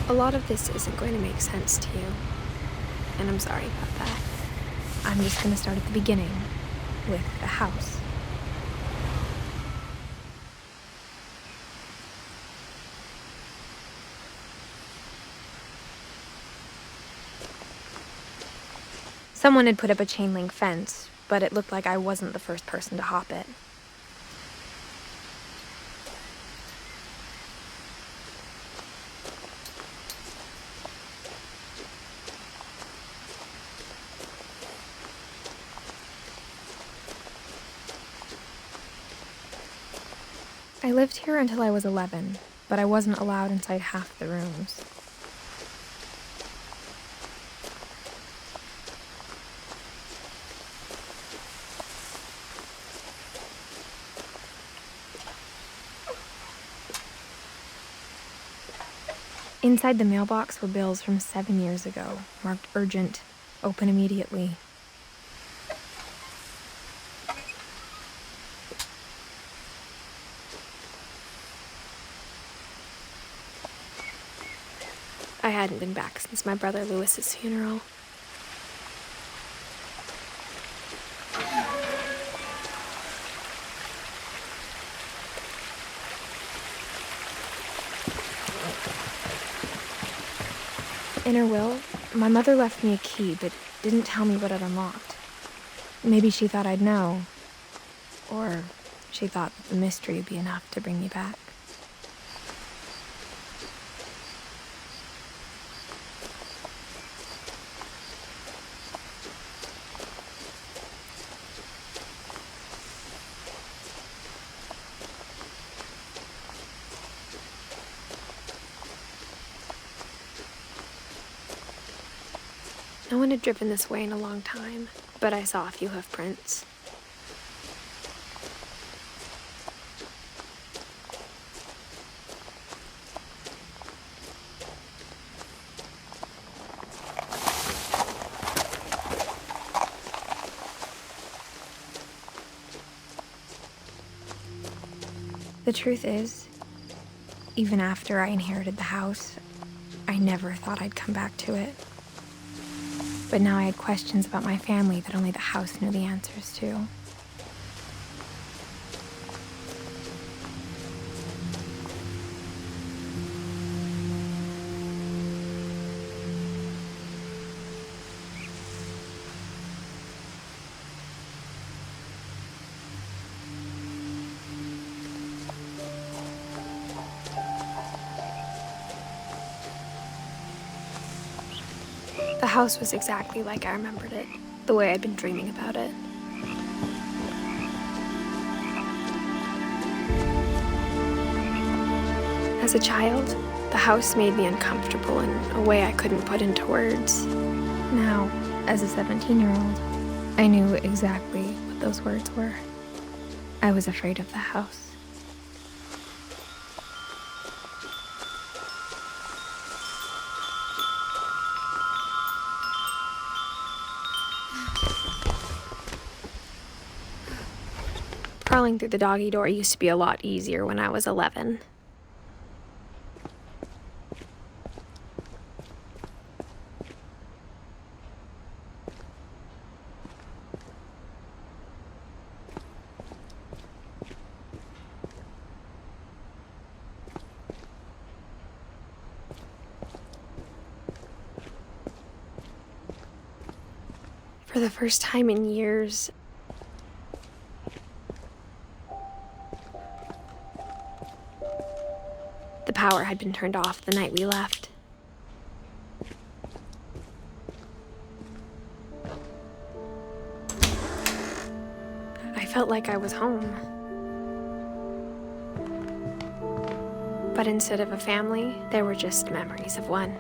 A lot of this isn't going to make sense to you, and I'm sorry about that. I'm just going to start at the beginning, with the house. Someone had put up a chain link fence, but it looked like I wasn't the first person to hop it. I lived here until I was 11, but I wasn't allowed inside half the rooms. Inside the mailbox were bills from 7 years ago, marked urgent, open immediately. I hadn't been back since my brother Lewis's funeral. In her will, my mother left me a key, but didn't tell me what it unlocked. Maybe she thought I'd know, or she thought that the mystery would be enough to bring me back. No one had driven this way in a long time, but I saw a few hoof prints. The truth is, even after I inherited the house, I never thought I'd come back to it. But now I had questions about my family that only the house knew the answers to. The house was exactly like I remembered it, the way I'd been dreaming about it. As a child, the house made me uncomfortable in a way I couldn't put into words. Now, as a 17-year-old, I knew exactly what those words were. I was afraid of the house. Crawling through the doggy door used to be a lot easier when I was 11. For the first time in years, the power had been turned off the night we left. I felt like I was home. But instead of a family, there were just memories of one.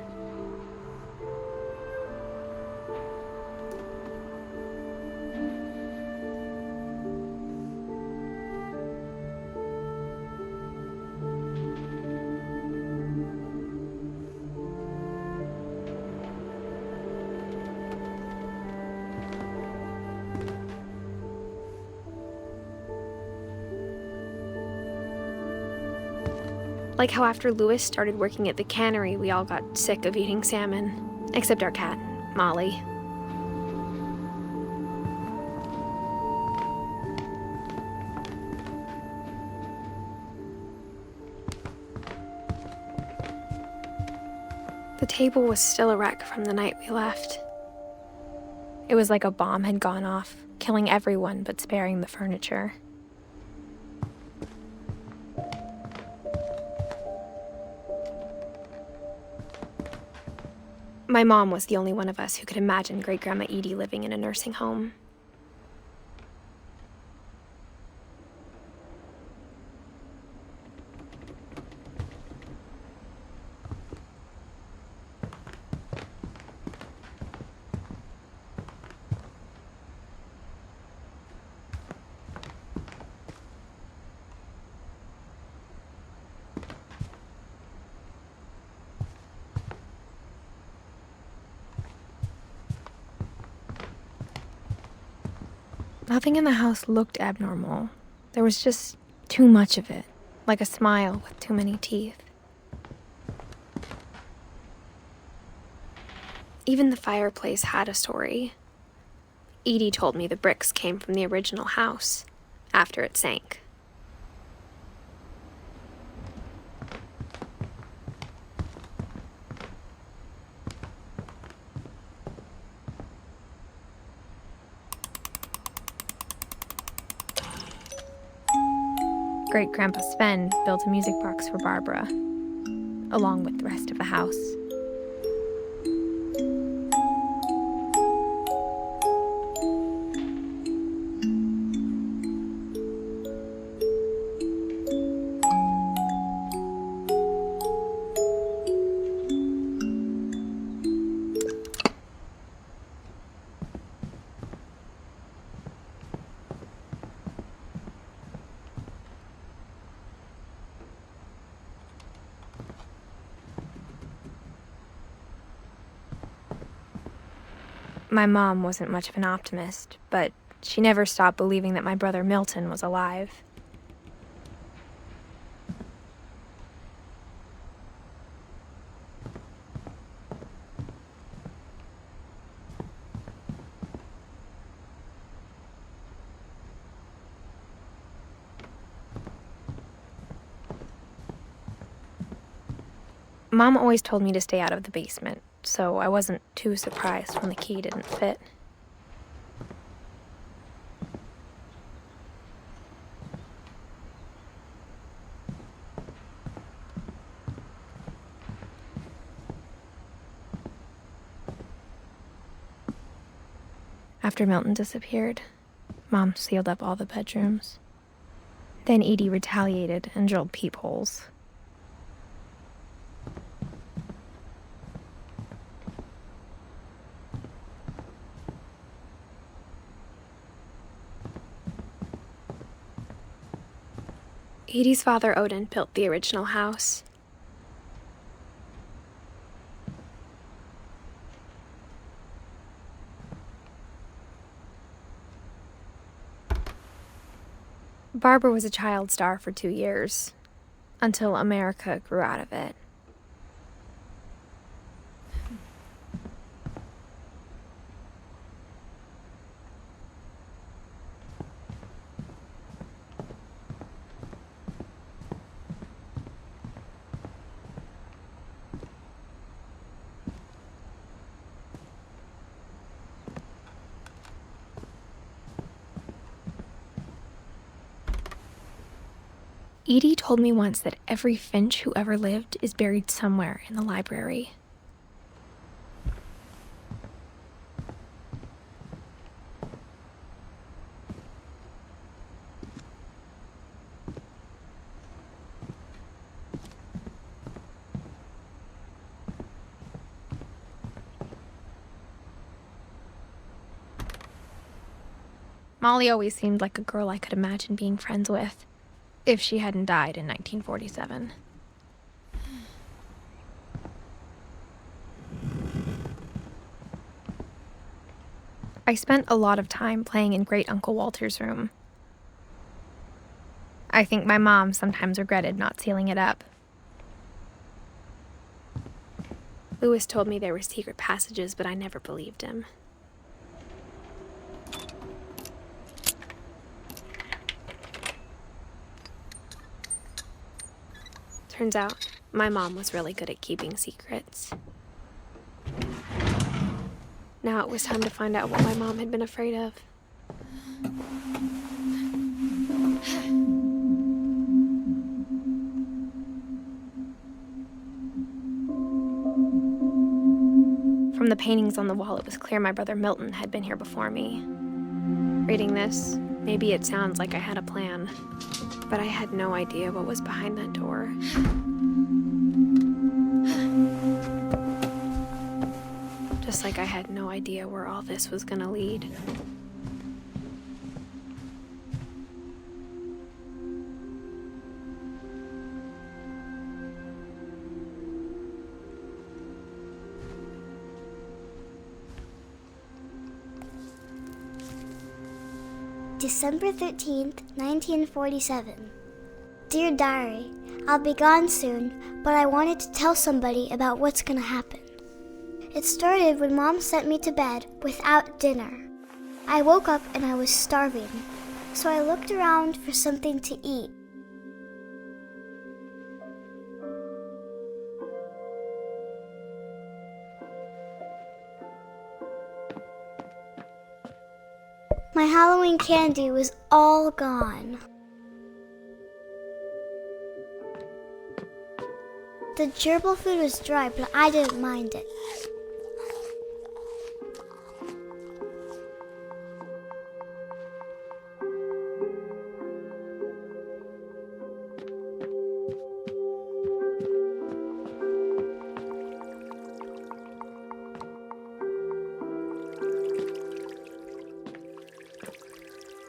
Like how after Louis started working at the cannery, we all got sick of eating salmon. Except our cat, Molly. The table was still a wreck from the night we left. It was like a bomb had gone off, killing everyone but sparing the furniture. My mom was the only one of us who could imagine Great-Grandma Edie living in a nursing home. Nothing in the house looked abnormal. There was just too much of it, like a smile with too many teeth. Even the fireplace had a story. Edie told me the bricks came from the original house, after it sank. Great-Grandpa Sven built a music box for Barbara, along with the rest of the house. My mom wasn't much of an optimist, but she never stopped believing that my brother Milton was alive. Mom always told me to stay out of the basement, so I wasn't too surprised when the key didn't fit. After Milton disappeared, Mom sealed up all the bedrooms. Then Edie retaliated and drilled peepholes. Edie's father, Odin, built the original house. Barbara was a child star for 2 years, until America grew out of it. Edie told me once that every Finch who ever lived is buried somewhere in the library. Molly always seemed like a girl I could imagine being friends with, if she hadn't died in 1947. I spent a lot of time playing in Great Uncle Walter's room. I think my mom sometimes regretted not sealing it up. Lewis told me there were secret passages, but I never believed him. Turns out, my mom was really good at keeping secrets. Now it was time to find out what my mom had been afraid of. From the paintings on the wall, it was clear my brother Milton had been here before me. Reading this, maybe it sounds like I had a plan, but I had no idea what was behind that door. Just like I had no idea where all this was gonna lead. December 13th, 1947. Dear Diary, I'll be gone soon, but I wanted to tell somebody about what's gonna happen. It started when Mom sent me to bed without dinner. I woke up and I was starving, so I looked around for something to eat. My Halloween candy was all gone. The gerbil food was dry, but I didn't mind it.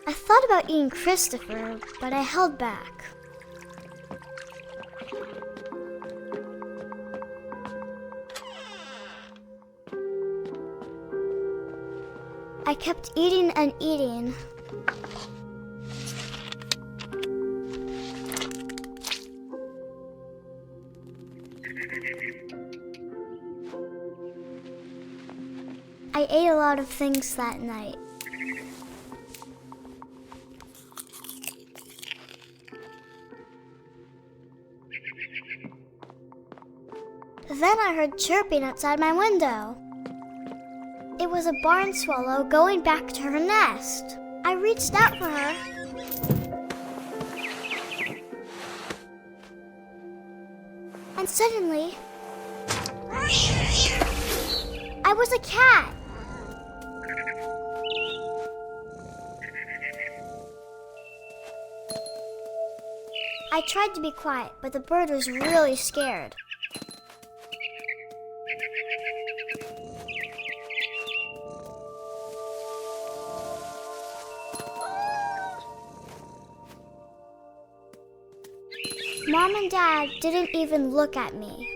I thought about eating Christopher, but I held back. I kept eating and eating. I ate a lot of things that night. Then I heard chirping outside my window. It was a barn swallow going back to her nest. I reached out for her. And suddenly, I was a cat. I tried to be quiet, but the bird was really scared. Mom and Dad didn't even look at me.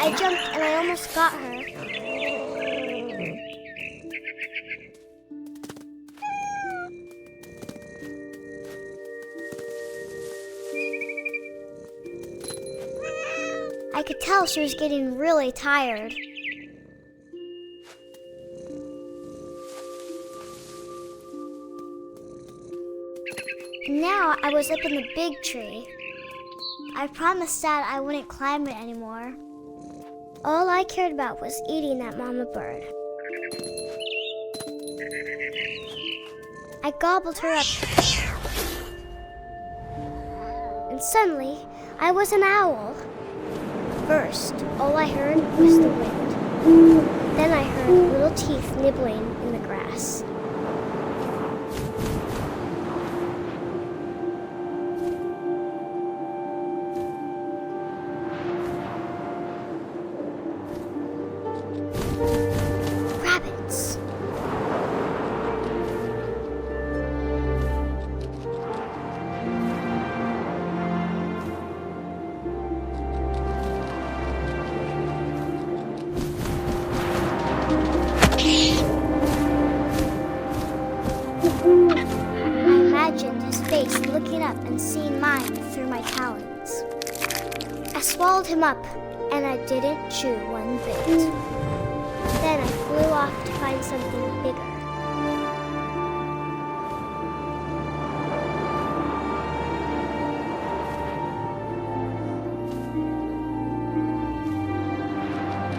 I jumped and I almost got her. I could tell she was getting really tired. Now I was up in the big tree. I promised Dad I wouldn't climb it anymore. All I cared about was eating that mama bird. I gobbled her up. And suddenly, I was an owl. First, all I heard was the wind. Then I heard little teeth nibbling in the grass. Rabbits. face looking up and seeing mine through my talons. I swallowed him up, and I didn't chew one bit. Then I flew off to find something bigger.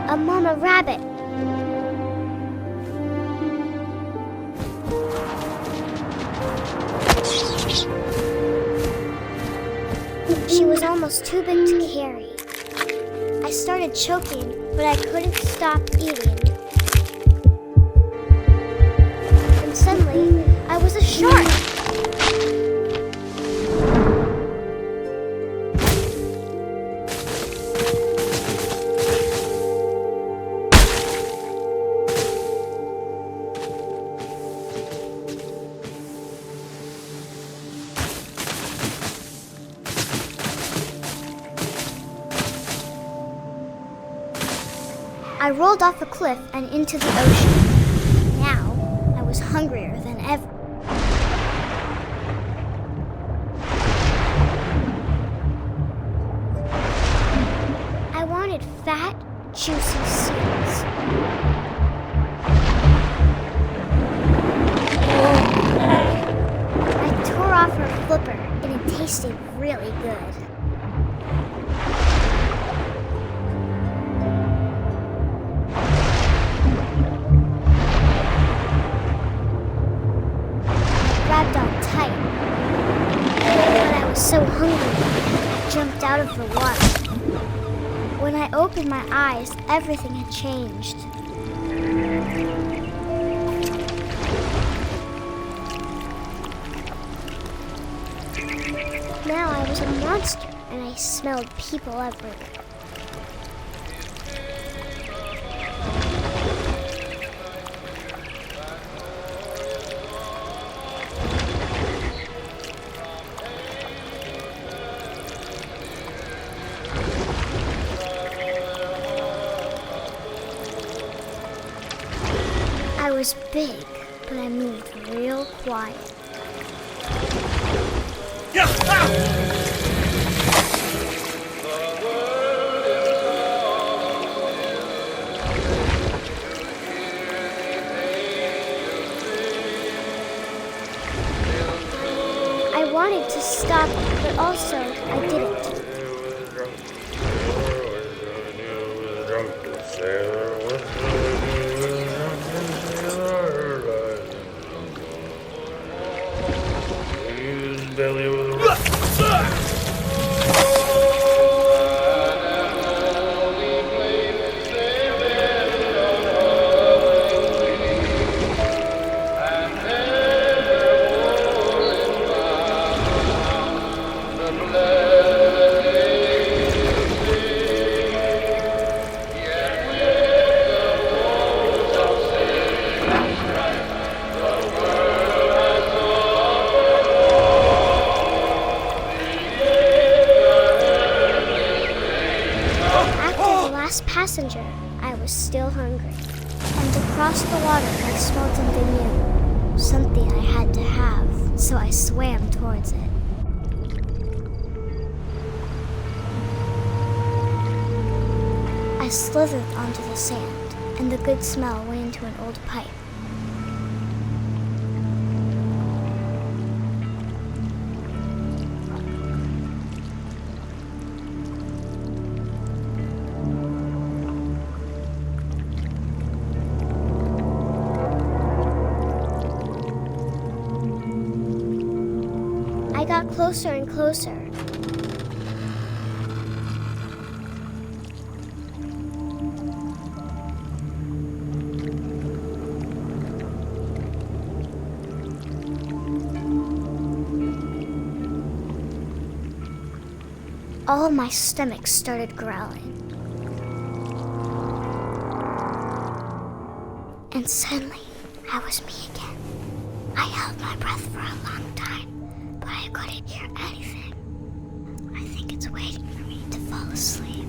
A mama rabbit. She was almost too big to carry. I started choking, but I couldn't stop eating. And suddenly, I was a shark. I rolled off a cliff and into the ocean. Now, I was hungrier than ever. I wanted fat, juicy seeds. I tore off her flipper, and it tasted really good. So hungry, I jumped out of the water. When I opened my eyes, everything had changed. Now I was a monster, and I smelled people everywhere. I was big, but I moved real quiet. I wanted to stop, but also I didn't. Passenger, I was still hungry. And across the water, I smelled something new. Something I had to have, so I swam towards it. I slithered onto the sand, and the good smell went into an old pipe. I got closer and closer. All my stomach started growling. And suddenly, I was me again. I held my breath for a long time, but I couldn't hear anything. I think it's waiting for me to fall asleep.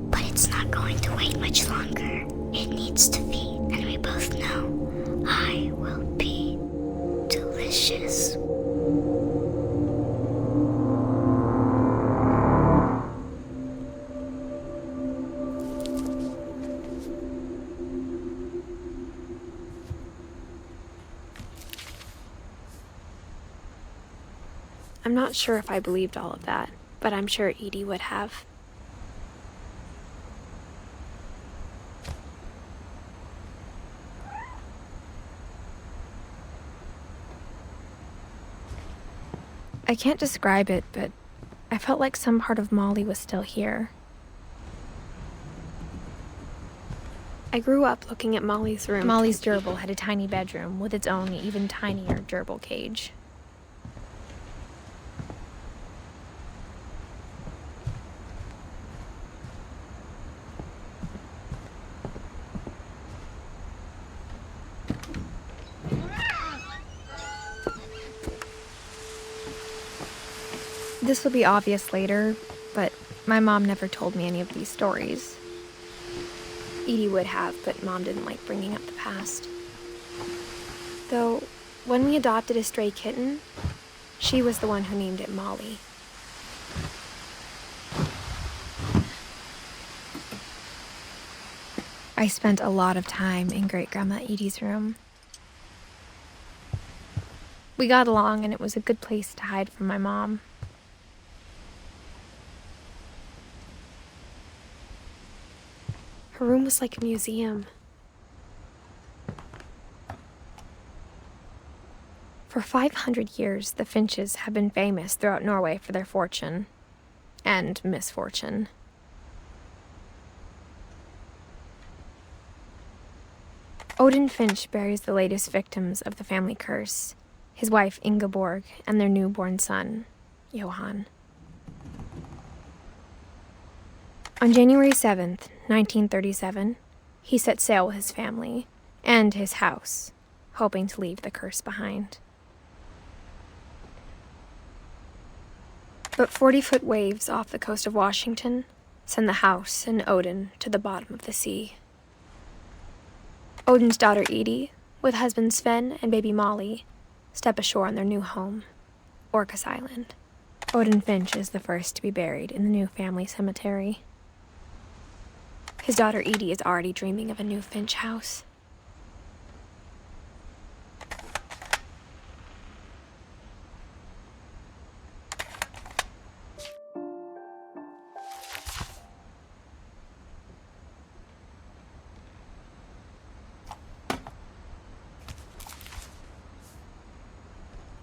But it's not going to wait much longer. It needs to feed, and we both know I will be delicious. not sure if I believed all of that, but I'm sure Edie would have. I can't describe it, but I felt like some part of Molly was still here. I grew up looking at Molly's room. Molly's gerbil had a tiny bedroom with its own even tinier gerbil cage. This will be obvious later, but my mom never told me any of these stories. Edie would have, but Mom didn't like bringing up the past. Though, when we adopted a stray kitten, she was the one who named it Molly. I spent a lot of time in Great-Grandma Edie's room. We got along, and it was a good place to hide from my mom. Her room was like a museum. For 500 years, the Finches have been famous throughout Norway for their fortune and misfortune. Odin Finch buries the latest victims of the family curse, his wife Ingeborg and their newborn son, Johan. On January 7th, 1937, he set sail with his family and his house, hoping to leave the curse behind. But 40-foot waves off the coast of Washington send the house and Odin to the bottom of the sea. Odin's daughter Edie, with husband Sven and baby Molly, step ashore on their new home, Orcas Island. Odin Finch is the first to be buried in the new family cemetery. His daughter Edie is already dreaming of a new Finch house.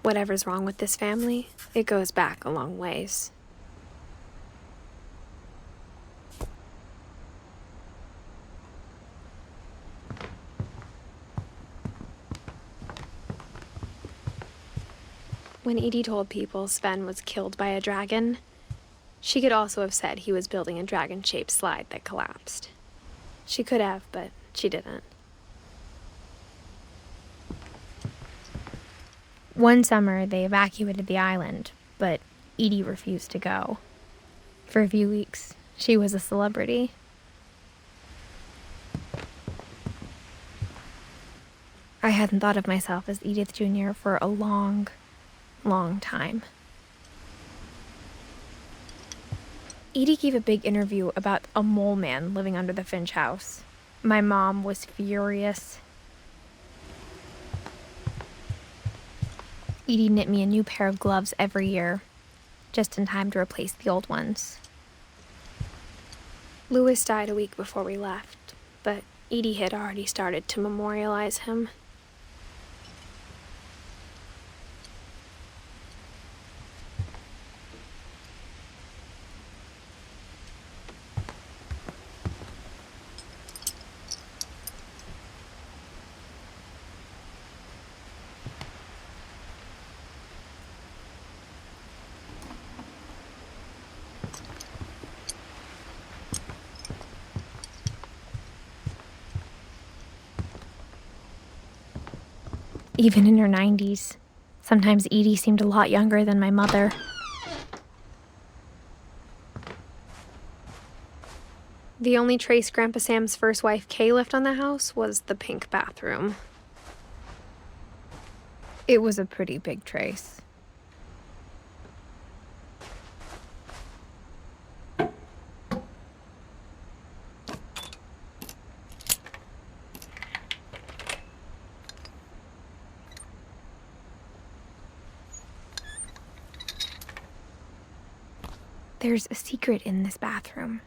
Whatever's wrong with this family, it goes back a long ways. When Edie told people Sven was killed by a dragon, she could also have said he was building a dragon-shaped slide that collapsed. She could have, but she didn't. One summer, they evacuated the island, but Edie refused to go. For a few weeks, she was a celebrity. I hadn't thought of myself as Edith Jr. for a long time. Edie gave a big interview about a mole man living under the Finch house. My mom was furious. Edie knit me a new pair of gloves every year, just in time to replace the old ones. Louis died a week before we left, but Edie had already started to memorialize him. Even in her 90s, sometimes Edie seemed a lot younger than my mother. The only trace Grandpa Sam's first wife Kay left on the house was the pink bathroom. It was a pretty big trace. There's a secret in this bathroom.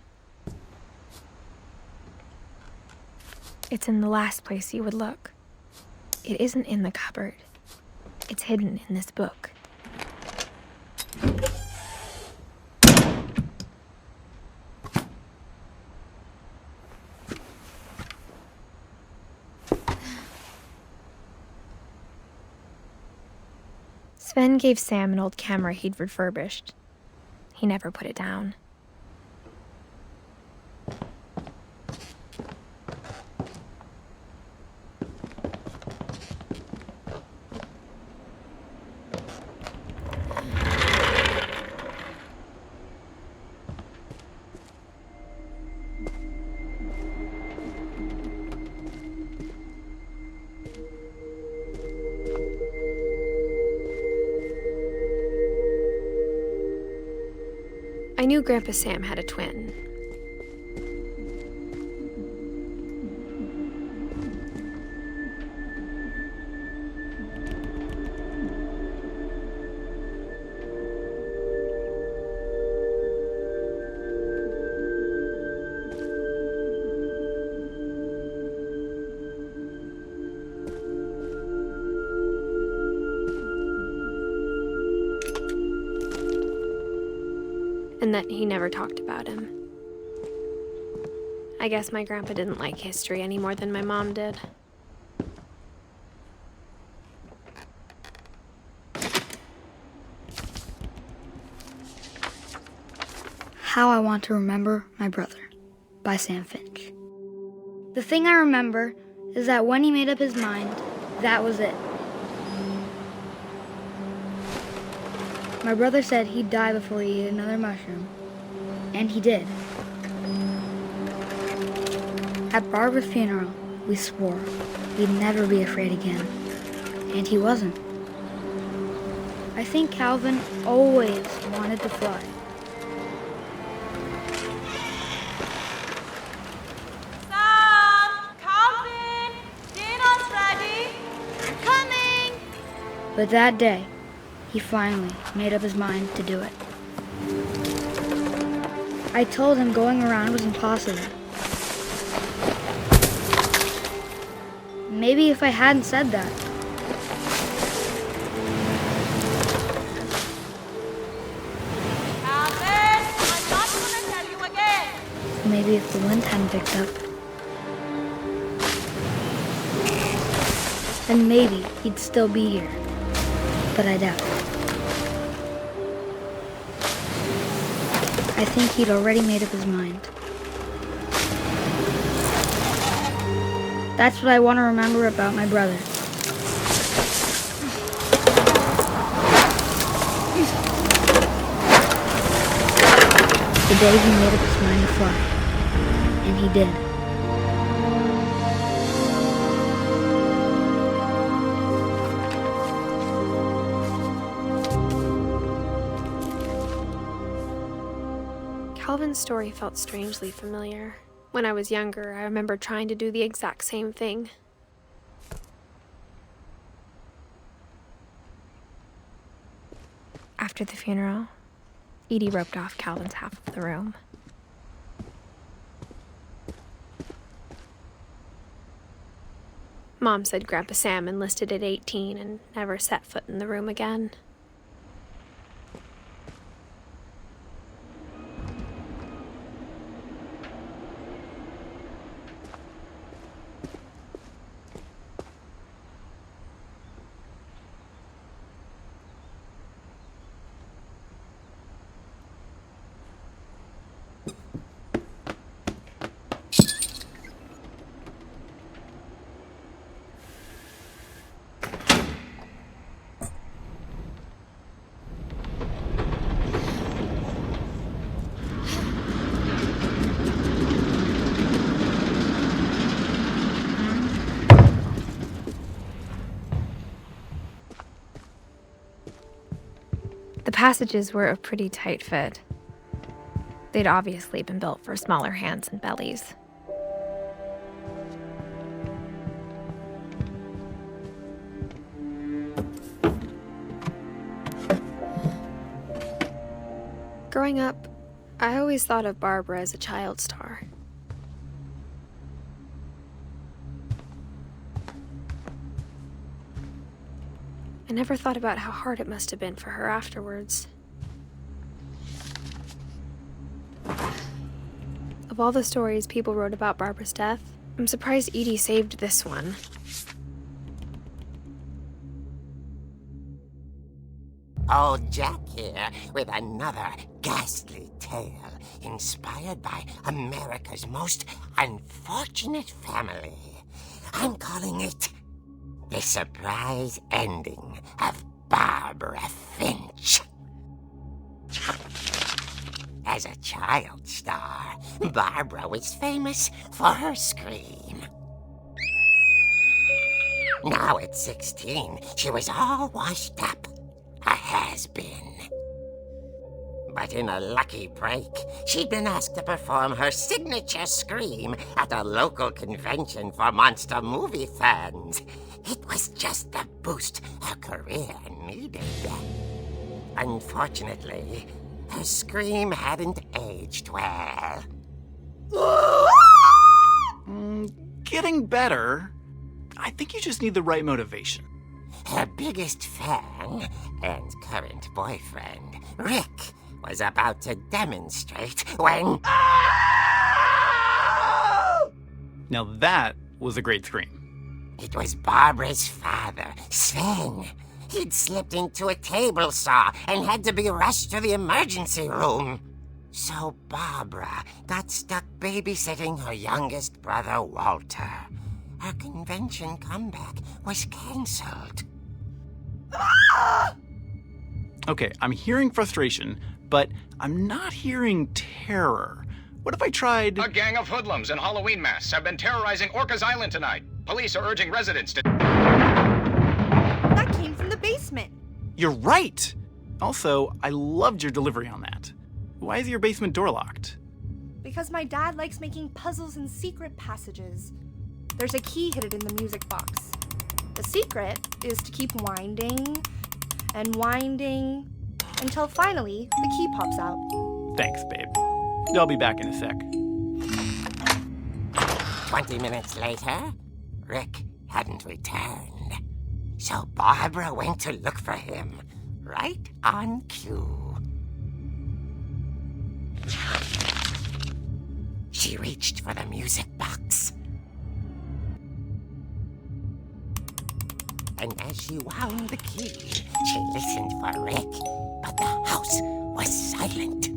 It's in the last place you would look. It isn't in the cupboard. It's hidden in this book. Sven gave Sam an old camera he'd refurbished. He never put it down. I knew Grandpa Sam had a twin. And that he never talked about him. I guess my grandpa didn't like history any more than my mom did. How I Want to Remember My Brother by Sam Finch. The thing I remember is that when he made up his mind, that was it. My brother said he'd die before he ate another mushroom, and he did. At Barbara's funeral, we swore we'd never be afraid again, and he wasn't. I think Calvin always wanted to fly. Sam! Calvin! Dinner's ready! Coming! But that day, he finally made up his mind to do it. I told him going around was impossible. Maybe if I hadn't said that. Calvin! I'm not gonna tell you again! Maybe if the wind hadn't picked up. Then maybe he'd still be here. But I doubt it. I think he'd already made up his mind. That's what I want to remember about my brother. The day he made up his mind to fly. And he did. Calvin's story felt strangely familiar. When I was younger, I remember trying to do the exact same thing. After the funeral, Edie roped off Calvin's half of the room. Mom said Grandpa Sam enlisted at 18 and never set foot in the room again. The passages were a pretty tight fit. They'd obviously been built for smaller hands and bellies. Growing up, I always thought of Barbara as a child star. I never thought about how hard it must have been for her afterwards. Of all the stories people wrote about Barbara's death, I'm surprised Edie saved this one. Old Jack here with another ghastly tale inspired by America's most unfortunate family. I'm calling it The Surprise Ending of Barbara Finch. As a child star, Barbara was famous for her scream. Now at 16, she was all washed up. A has-been. But in a lucky break, she'd been asked to perform her signature scream at a local convention for monster movie fans. It was just the boost her career needed. Unfortunately, her scream hadn't aged well. Getting better. I think you just need the right motivation. Her biggest fan and current boyfriend, Rick, was about to demonstrate when... Now that was a great scream. It was Barbara's father, Sven. He'd slipped into a table saw and had to be rushed to the emergency room. So Barbara got stuck babysitting her youngest brother, Walter. Her convention comeback was cancelled. Okay, I'm hearing frustration, but I'm not hearing terror. What if I tried... A gang of hoodlums in Halloween masks have been terrorizing Orcas Island tonight. Police are urging residents to... That came from the basement. You're right! Also, I loved your delivery on that. Why is your basement door locked? Because my dad likes making puzzles and secret passages. There's a key hidden in the music box. The secret is to keep winding and winding until finally the key pops out. Thanks, babe. I'll be back in a sec. 20 minutes later, Rick hadn't returned. So Barbara went to look for him, right on cue. She reached for the music box. And as she wound the key, she listened for Rick, but the house was silent.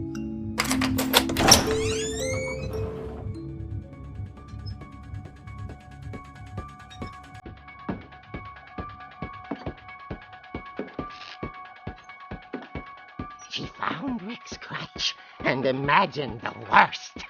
She found Rick's crutch and imagined the worst.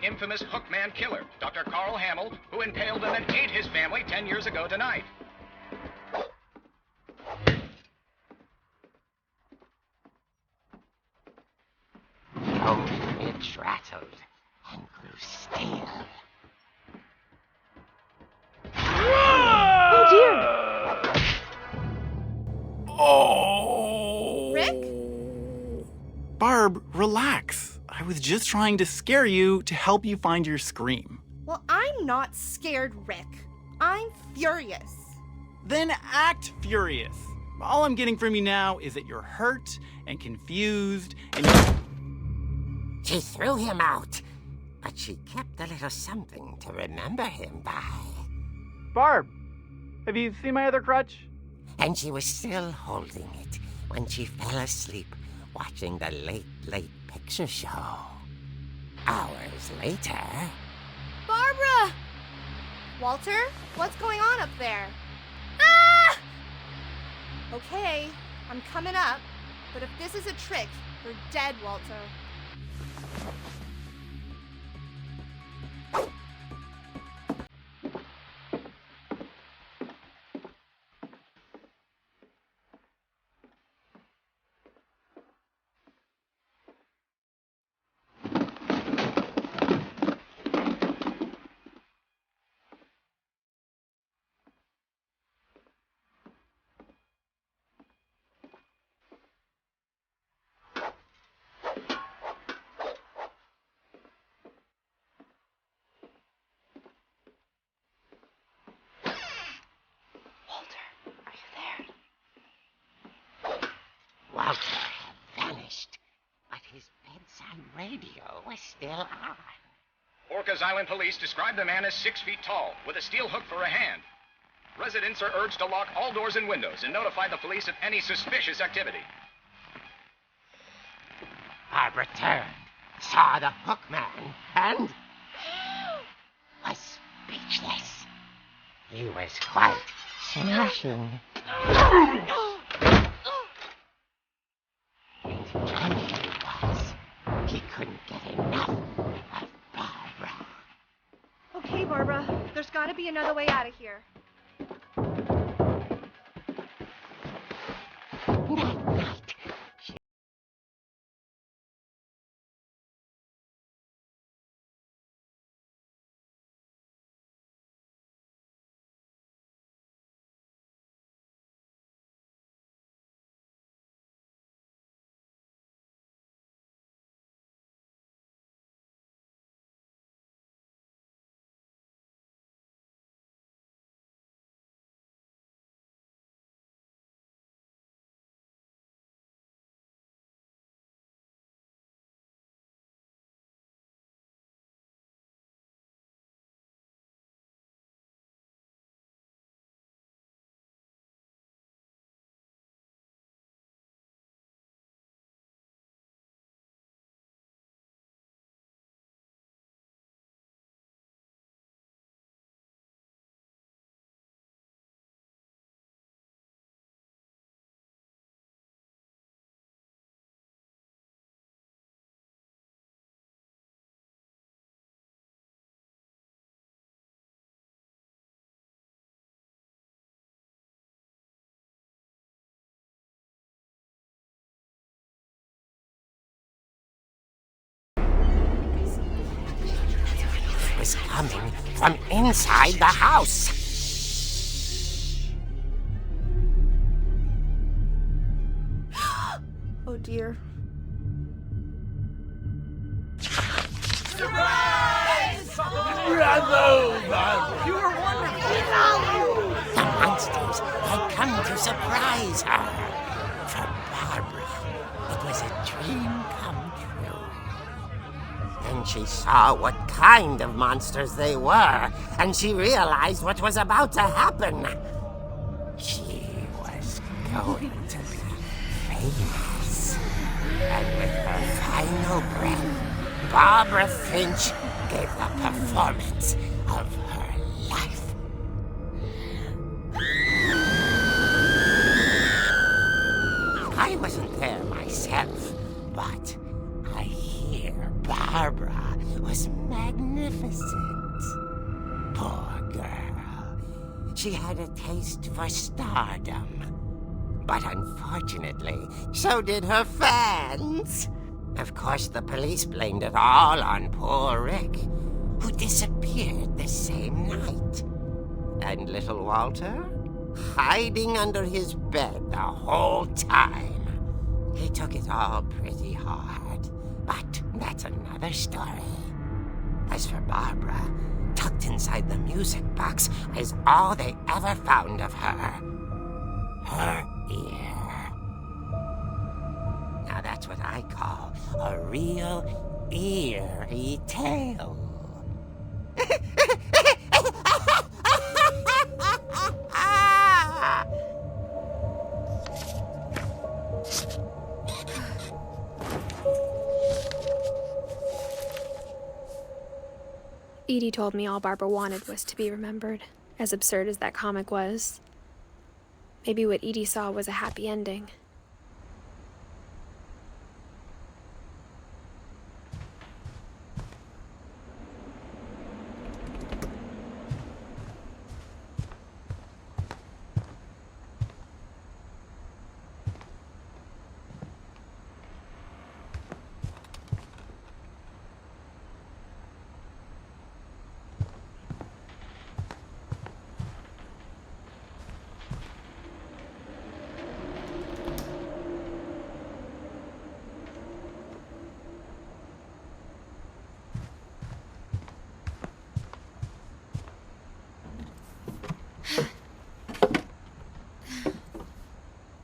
Infamous Hookman killer, Dr. Carl Hamill, who impaled and then ate his family 10 years ago tonight. The old image rattled and grew still. Oh dear! Oh! Rick? Barb, relax. I was just trying to scare you to help you find your scream. Well, I'm not scared, Rick. I'm furious. Then act furious. All I'm getting from you now is that you're hurt and confused and She threw him out, but she kept a little something to remember him by. Barb, have you seen my other crutch? And she was still holding it when she fell asleep watching the late picture show. Hours later... Barbara! Walter, what's going on up there? Ah! Okay, I'm coming up, but if this is a trick, you're dead, Walter. radio was still on. Orcas Island police describe the man as 6 feet tall, with a steel hook for a hand. Residents are urged to lock all doors and windows and notify the police of any suspicious activity. Barbara turned, saw the hook man, and was speechless. He was quite smashing. And funny he was. He couldn't get enough of Barbara. Okay, Barbara, there's gotta be another way out of here. That night, was coming from inside the house. Oh dear. The monsters had come to surprise her. For Barbara, it was a dream come true. Then she saw what kind of monsters they were, and she realized what was about to happen. She was going to be famous. And with her final breath, Barbara Finch gave the performance of her life. I wasn't there myself, but I hear Barbara was magnificent. Poor girl. She had a taste for stardom. But unfortunately, so did her fans. Of course, the police blamed it all on poor Rick, who disappeared the same night. And little Walter? Hiding under his bed the whole time. He took it all pretty hard, but that's another story. As for Barbara, tucked inside the music box is all they ever found of her. Her ear. Now that's what I call a real eerie tale. Edie told me all Barbara wanted was to be remembered, as absurd as that comic was. Maybe what Edie saw was a happy ending.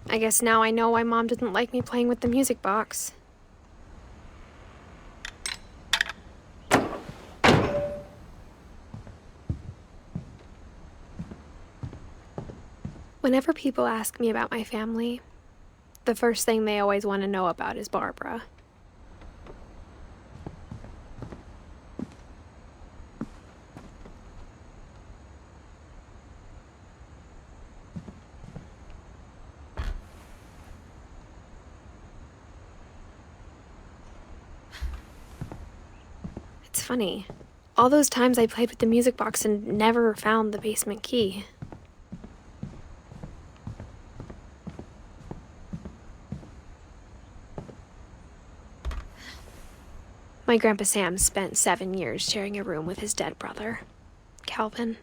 I guess now I know why Mom didn't like me playing with the music box. Whenever people ask me about my family, the first thing they always want to know about is Barbara. It's funny. All those times I played with the music box and never found the basement key. My Grandpa Sam spent 7 years sharing a room with his dead brother, Calvin.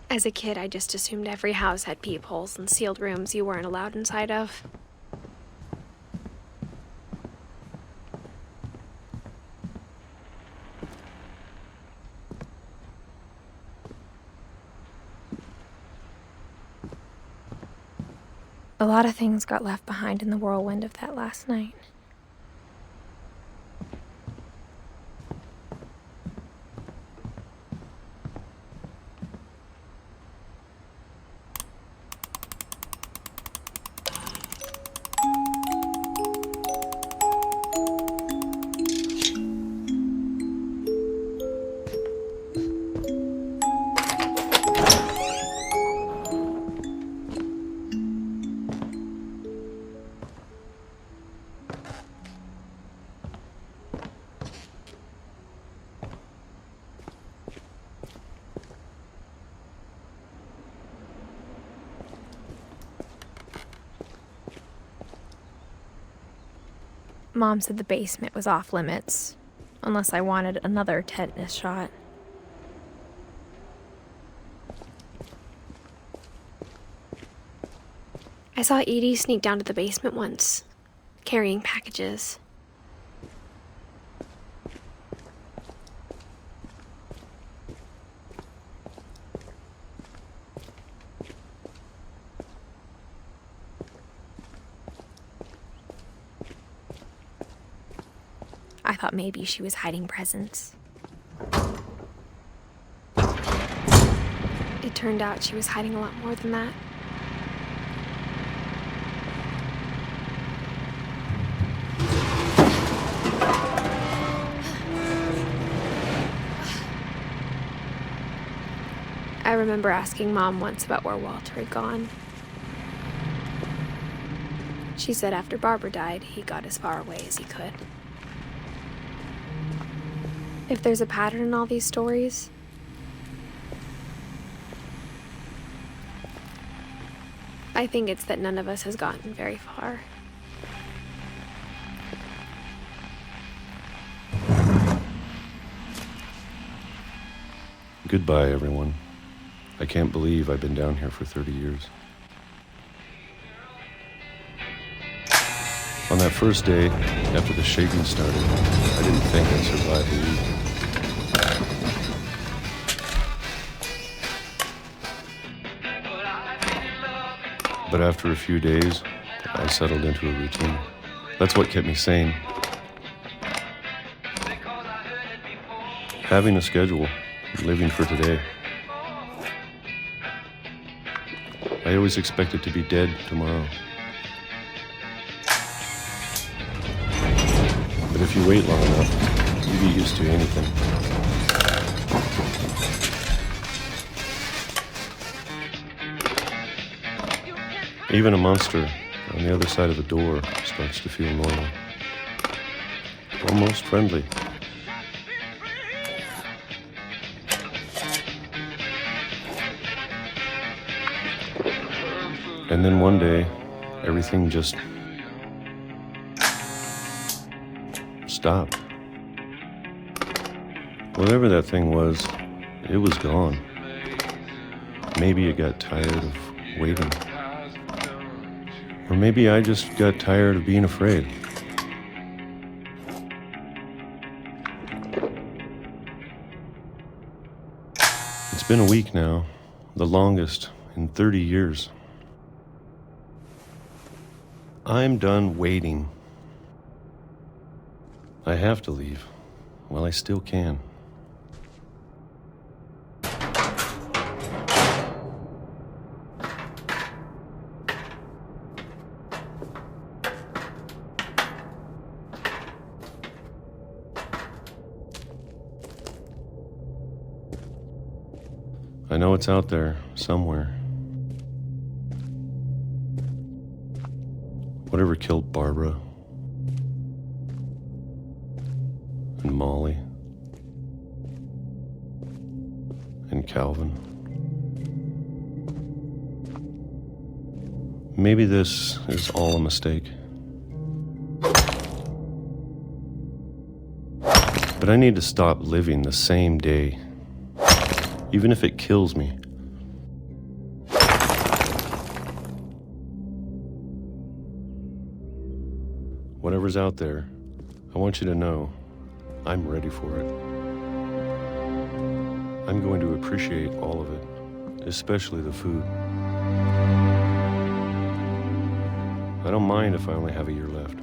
As a kid, I just assumed every house had peepholes and sealed rooms you weren't allowed inside of. A lot of things got left behind in the whirlwind of that last night. Mom said the basement was off limits, unless I wanted another tetanus shot. I saw Edie sneak down to the basement once, carrying packages. I thought maybe she was hiding presents. It turned out she was hiding a lot more than that. I remember asking Mom once about where Walter had gone. She said after Barbara died, he got as far away as he could. If there's a pattern in all these stories, I think it's that none of us has gotten very far. Goodbye, everyone. I can't believe I've been down here for 30 years. On that first day, after the shaking started, I didn't think I'd survive the week. But after a few days, I settled into a routine. That's what kept me sane. Having a schedule, living for today. I always expected to be dead tomorrow. But if you wait long enough, you get used to anything. Even a monster on the other side of a door starts to feel normal. Almost friendly. And then one day, everything just stopped. Whatever that thing was, it was gone. Maybe it got tired of waiting. Or maybe I just got tired of being afraid. It's been a week now, the longest in 30 years. I'm done waiting. I have to leave while I still can. I know it's out there somewhere. Whatever killed Barbara and Molly and Calvin. Maybe this is all a mistake. But I need to stop living the same day, even if it kills me. Whatever's out there, I want you to know I'm ready for it. I'm going to appreciate all of it, especially the food. I don't mind if I only have a year left.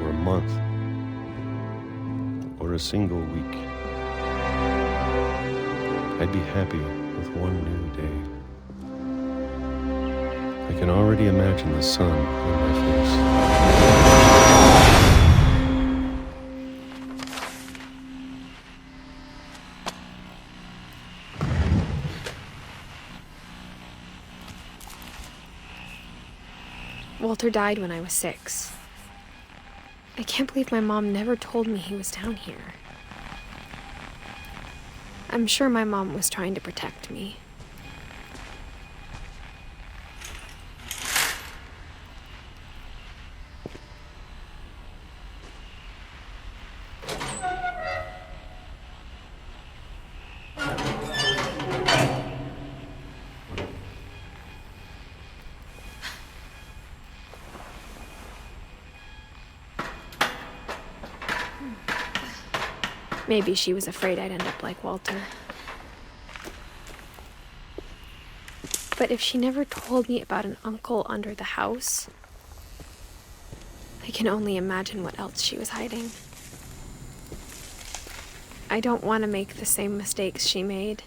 Or a month. Or a single week. I'd be happy with one new day. I can already imagine the sun on my face. Walter died when I was 6. I can't believe my mom never told me he was down here. I'm sure my mom was trying to protect me. Maybe she was afraid I'd end up like Walter. But if she never told me about an uncle under the house, I can only imagine what else she was hiding. I don't want to make the same mistakes she made.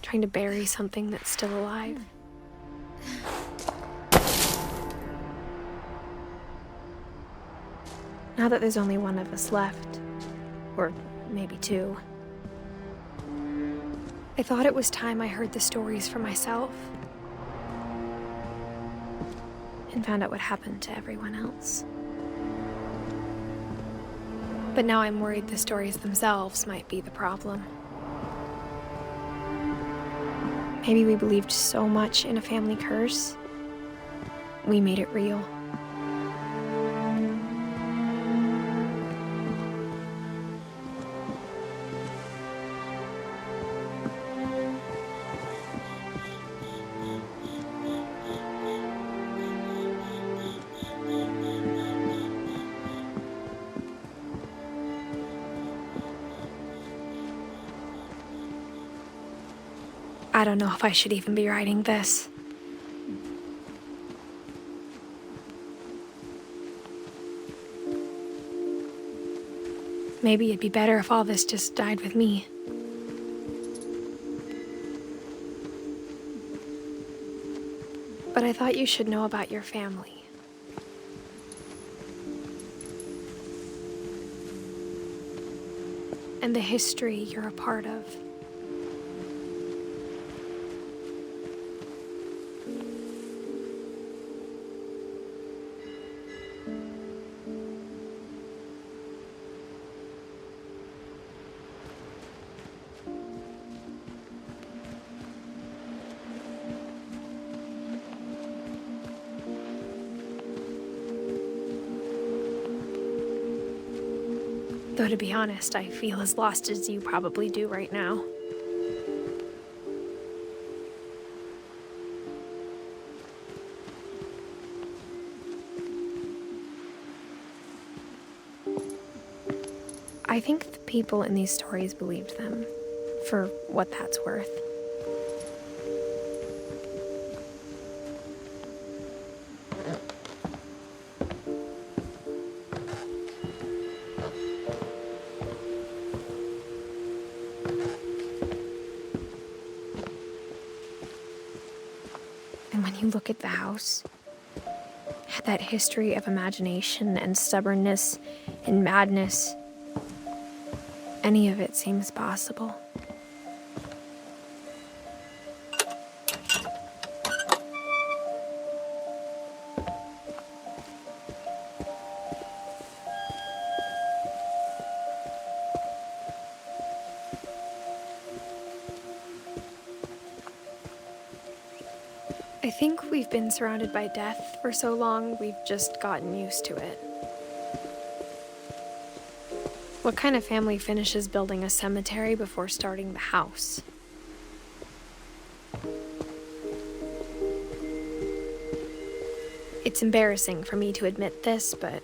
Trying to bury something that's still alive. Now that there's only one of us left, or maybe 2, I thought it was time I heard the stories for myself and found out what happened to everyone else. But now I'm worried the stories themselves might be the problem. Maybe we believed so much in a family curse, we made it real. I don't know if I should even be writing this. Maybe it'd be better if all this just died with me. But I thought you should know about your family. And the history you're a part of. Though to be honest, I feel as lost as you probably do right now. I think the people in these stories believed them, for what that's worth. look at the house, had that history of imagination and stubbornness and madness. Any of it seems possible. I think we've been surrounded by death for so long, we've just gotten used to it. What kind of family finishes building a cemetery before starting the house? It's embarrassing for me to admit this, but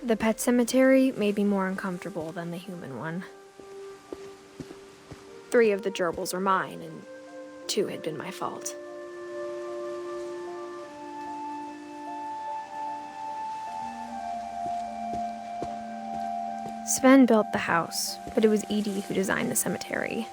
the pet cemetery made me more uncomfortable than the human one. 3 of the gerbils were mine, and 2 had been my fault. Sven built the house, but it was Edie who designed the cemetery.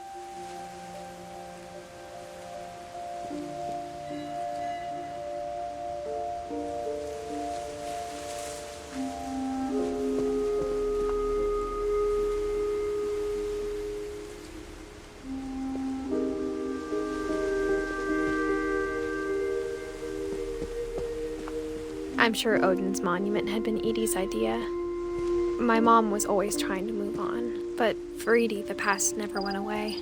I'm sure Odin's monument had been Edie's idea. My mom was always trying to move on, but for Edie, the past never went away.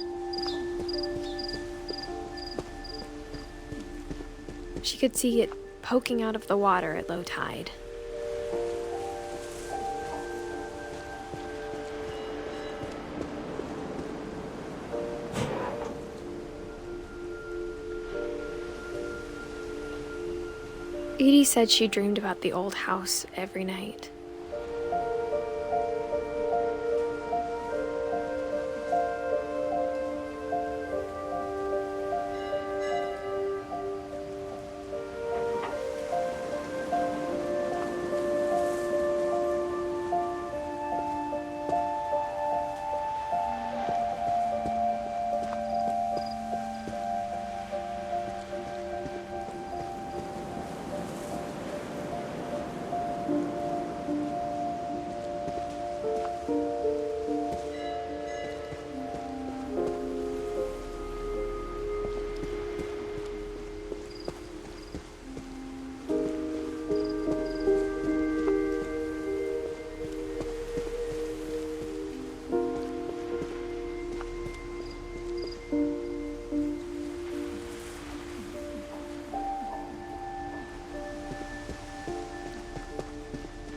She could see it poking out of the water at low tide. Edie said she dreamed about the old house every night.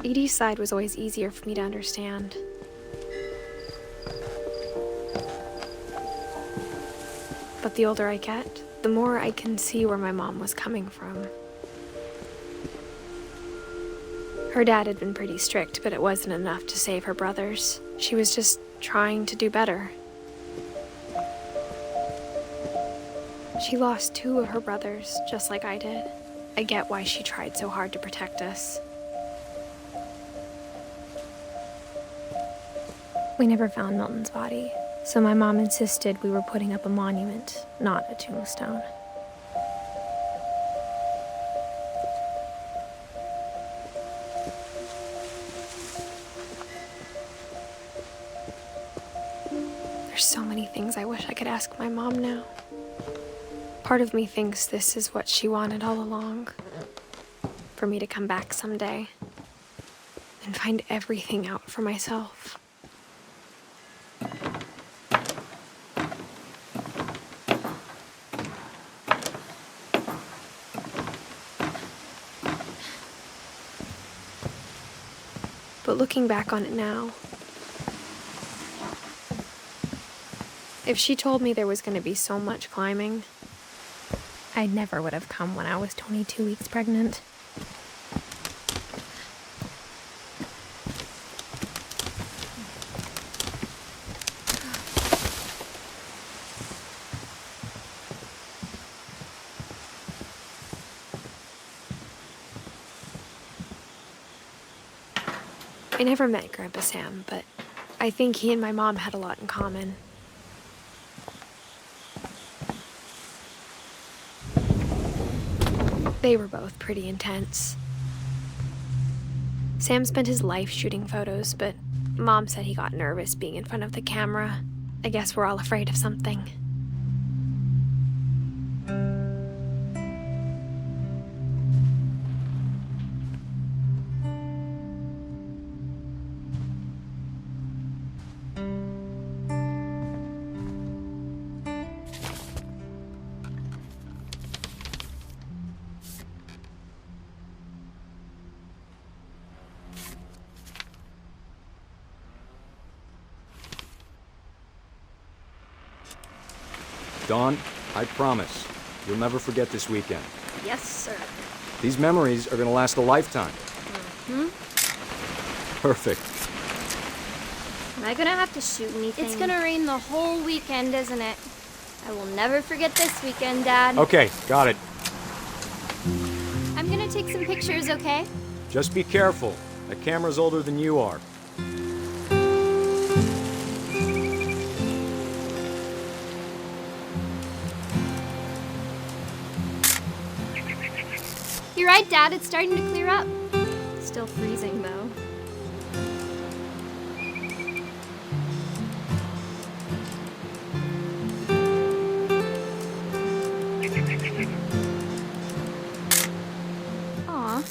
Edie's side was always easier for me to understand. But the older I get, the more I can see where my mom was coming from. Her dad had been pretty strict, but it wasn't enough to save her brothers. She was just trying to do better. She lost 2 of her brothers, just like I did. I get why she tried so hard to protect us. We never found Milton's body, so my mom insisted we were putting up a monument, not a tombstone. There's so many things I wish I could ask my mom now. Part of me thinks this is what she wanted all along, for me to come back someday and find everything out for myself. But looking back on it now, if she told me there was going to be so much climbing, I never would have come when I was 22 weeks pregnant. I never met Grandpa Sam, but I think he and my mom had a lot in common. They were both pretty intense. Sam spent his life shooting photos, but Mom said he got nervous being in front of the camera. I guess we're all afraid of something. Dawn, I promise, you'll never forget this weekend. Yes, sir. These memories are gonna last a lifetime. Perfect. Am I gonna have to shoot anything? It's gonna rain the whole weekend, isn't it? I will never forget this weekend, Dad. Okay, got it. I'm gonna take some pictures, okay? Just be careful. That camera's older than you are. You're right, Dad. It's starting to clear up. Still freezing, though. Aw.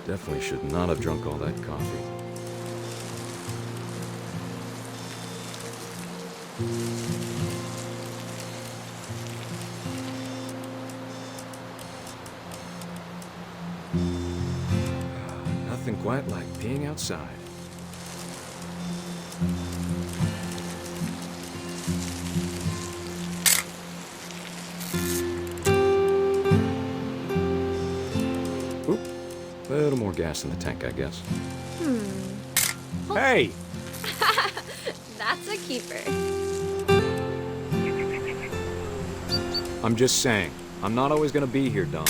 Definitely should not have drunk all that coffee. Nothing quite like being outside. Oop. A little more gas in the tank, I guess. Hey! That's a keeper. I'm just saying, I'm not always gonna be here, Dawn.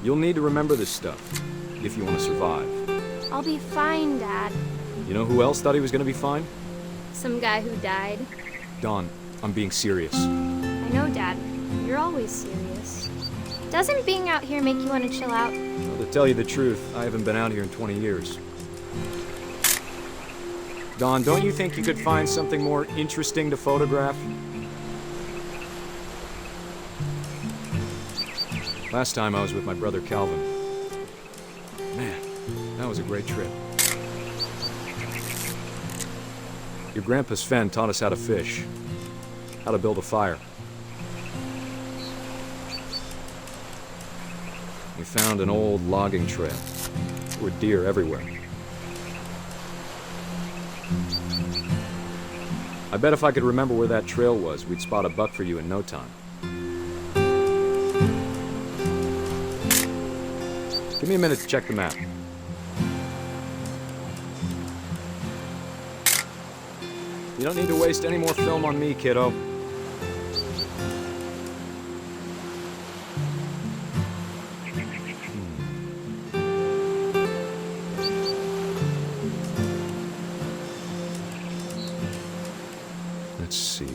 You'll need to remember this stuff, if you want to survive. I'll be fine, Dad. You know who else thought he was gonna be fine? Some guy who died. Dawn, I'm being serious. I know, Dad. You're always serious. Doesn't being out here make you want to chill out? Well, to tell you the truth, I haven't been out here in 20 years. Dawn, don't you think you could find something more interesting to photograph? Last time I was with my brother Calvin. Man, that was a great trip. Your grandpa Sven taught us how to fish, how to build a fire. We found an old logging trail. There were deer everywhere. I bet if I could remember where that trail was, we'd spot a buck for you in no time. Give me a minute to check the map. You don't need to waste any more film on me, kiddo. Let's see.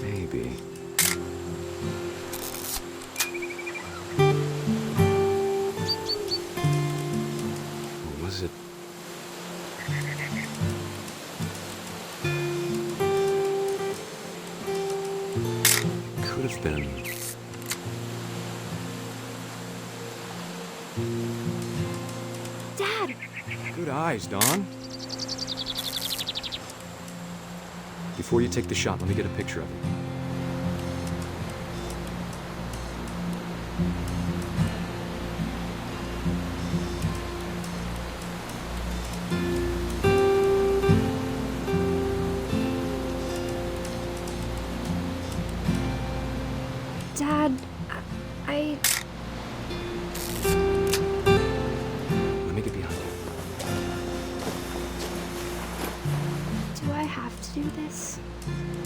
Maybe. Or was it? It could have been. Dad! Good eyes, Dawn. Before you take the shot, let me get a picture of it. Dad,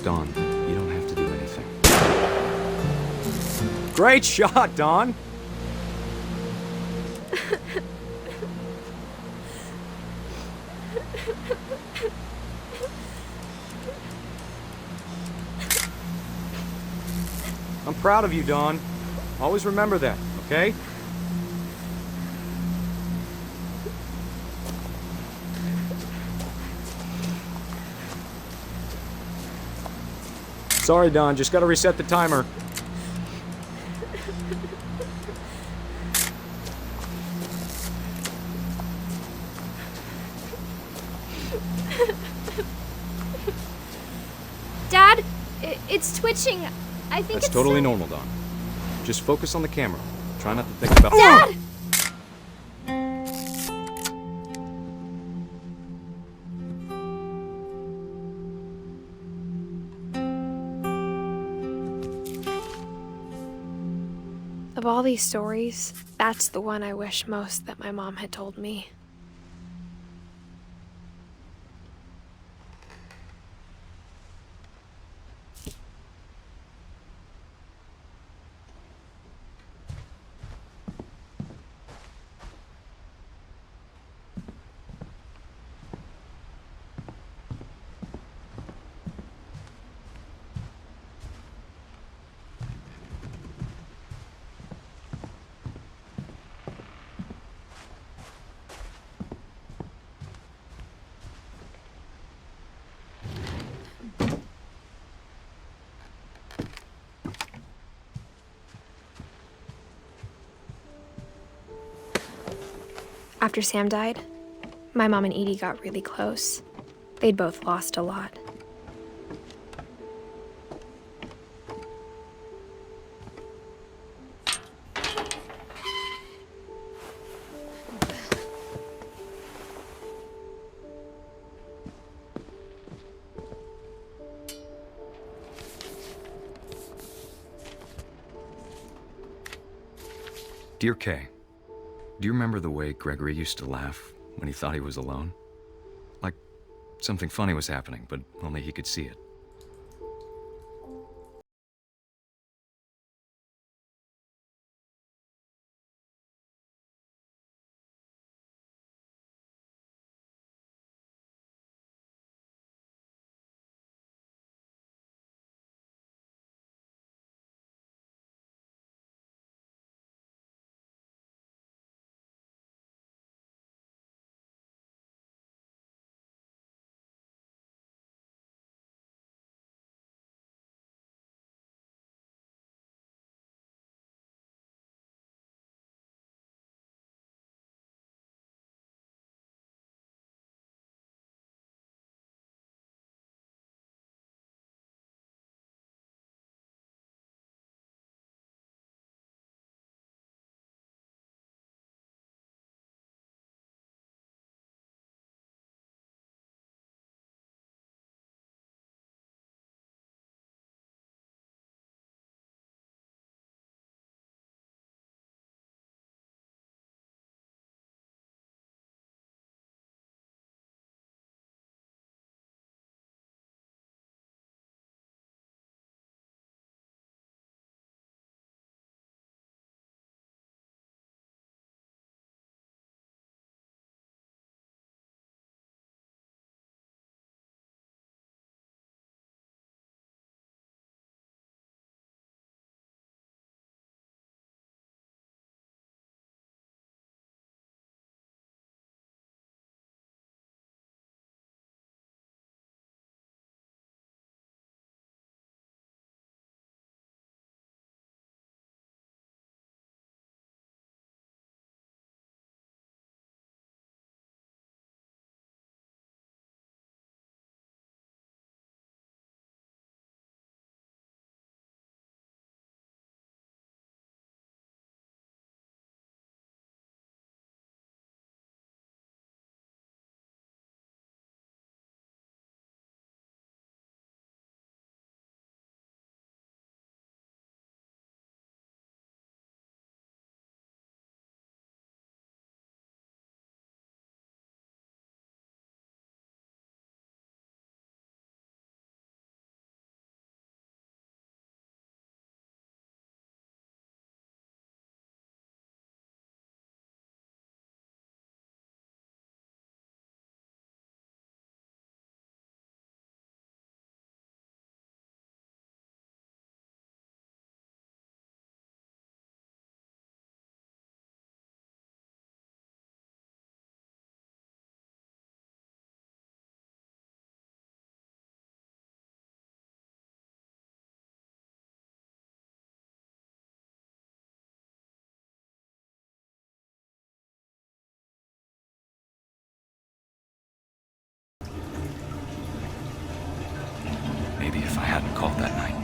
Dawn, you don't have to do anything. Great shot, Dawn! I'm proud of you, Dawn. Always remember that, okay? Sorry, Dawn, just gotta reset the timer. Dad, it's twitching. I think That's it's totally normal, Dawn. Just focus on the camera. Try not to think about— Dad! Of all these stories, that's the one I wish most that my mom had told me. After Sam died, my mom and Edie got really close. They'd both lost a lot. Dear Kay, do you remember the way Gregory used to laugh when he thought he was alone? Like something funny was happening, but only he could see it. called that night.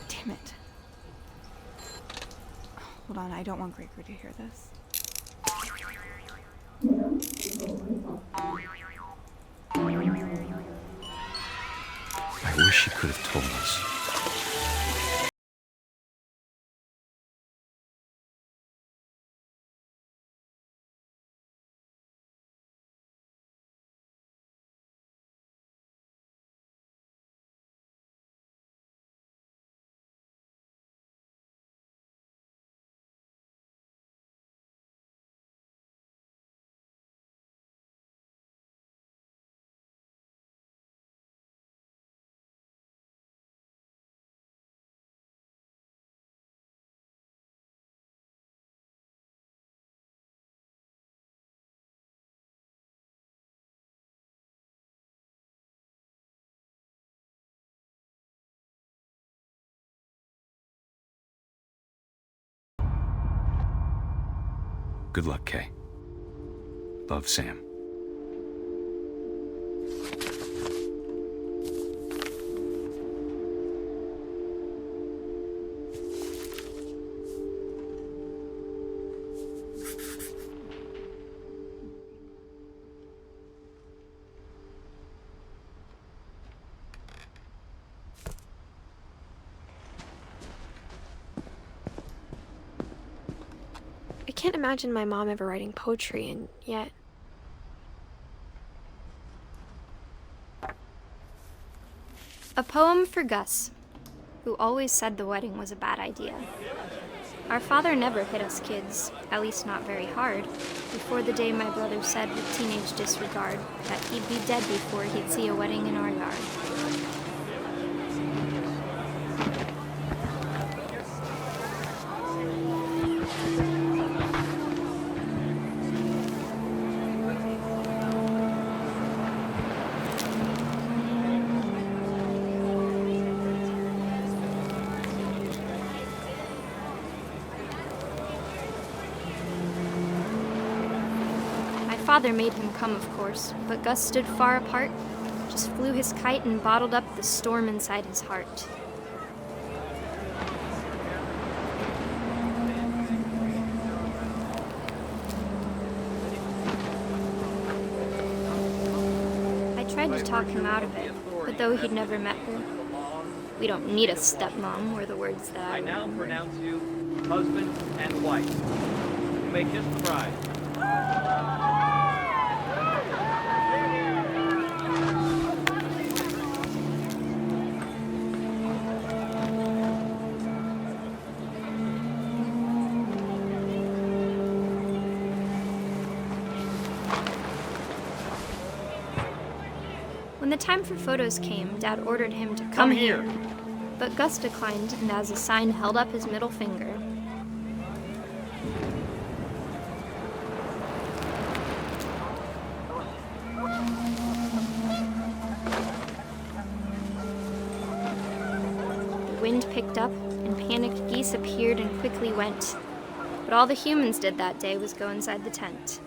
Damn it. Hold on, I don't want Gregory to hear this. I wish he could have told us. Good luck, Kay. Love, Sam. I can't imagine my mom ever writing poetry, and yet... A poem for Gus, who always said the wedding was a bad idea. Our father never hit us kids, at least not very hard, before the day my brother said with teenage disregard that he'd be dead before he'd see a wedding in our yard. Father made him come, of course, but Gus stood far apart, just flew his kite and bottled up the storm inside his heart. I tried to talk him out of it, but though he'd never met her, "We don't need a stepmom," were the words that I now pronounce you husband and wife. You may kiss the bride. When the time for photos came, Dad ordered him to come here. But Gus declined, and as a sign held up his middle finger. The wind picked up, and panicked geese appeared and quickly went. But all the humans did that day was go inside the tent.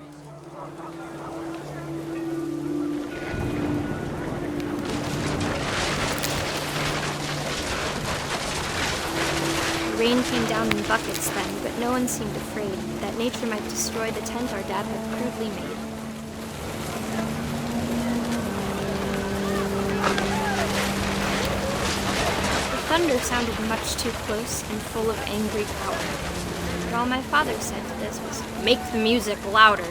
Rain came down in buckets then, but no one seemed afraid that nature might destroy the tent our dad had crudely made. The thunder sounded much too close and full of angry power. But all my father said to this was, "Make the music louder."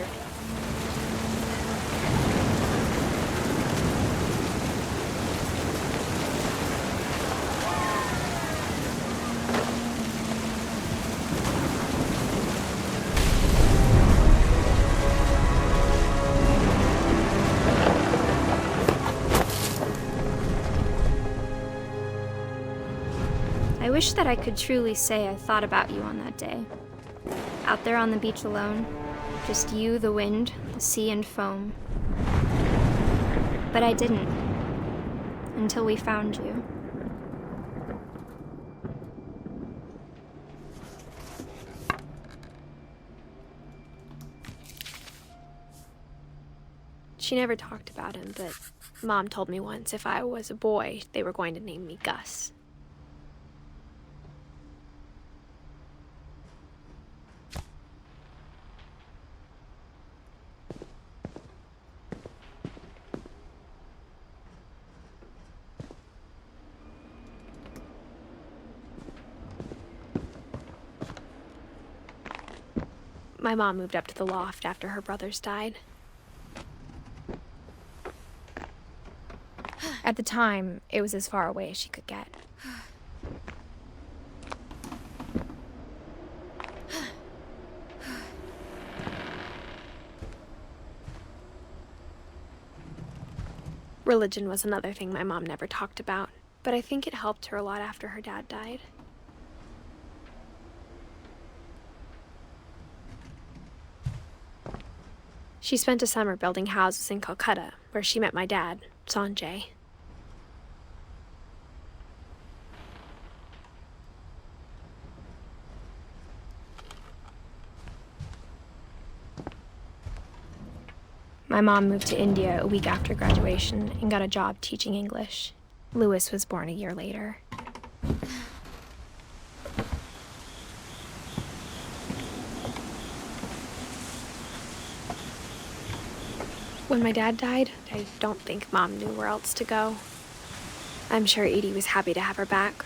I wish that I could truly say I thought about you on that day. Out there on the beach alone, just you, the wind, the sea, and foam. But I didn't, until we found you. She never talked about him, but Mom told me once if I was a boy, they were going to name me Gus. My mom moved up to the loft after her brothers died. At the time, it was as far away as she could get. Religion was another thing my mom never talked about, but I think it helped her a lot after her dad died. She spent a summer building houses in Calcutta, where she met my dad, Sanjay. My mom moved to India a week after graduation and got a job teaching English. Louis was born a year later. When my dad died, I don't think Mom knew where else to go. I'm sure Edie was happy to have her back.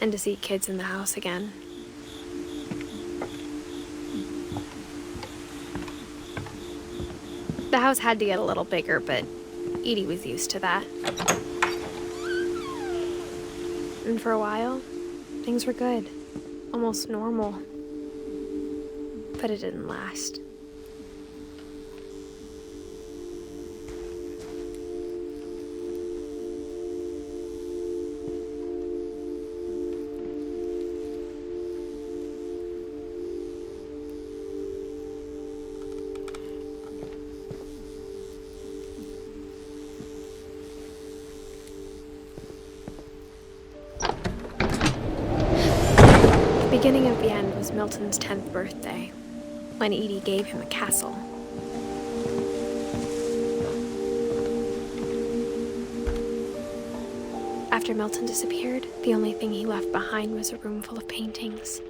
And to see kids in the house again. The house had to get a little bigger, but Edie was used to that. And for a while, things were good. Almost normal. But it didn't last. The beginning of the end was Milton's 10th birthday, when Edie gave him a castle. After Milton disappeared, the only thing he left behind was a room full of paintings.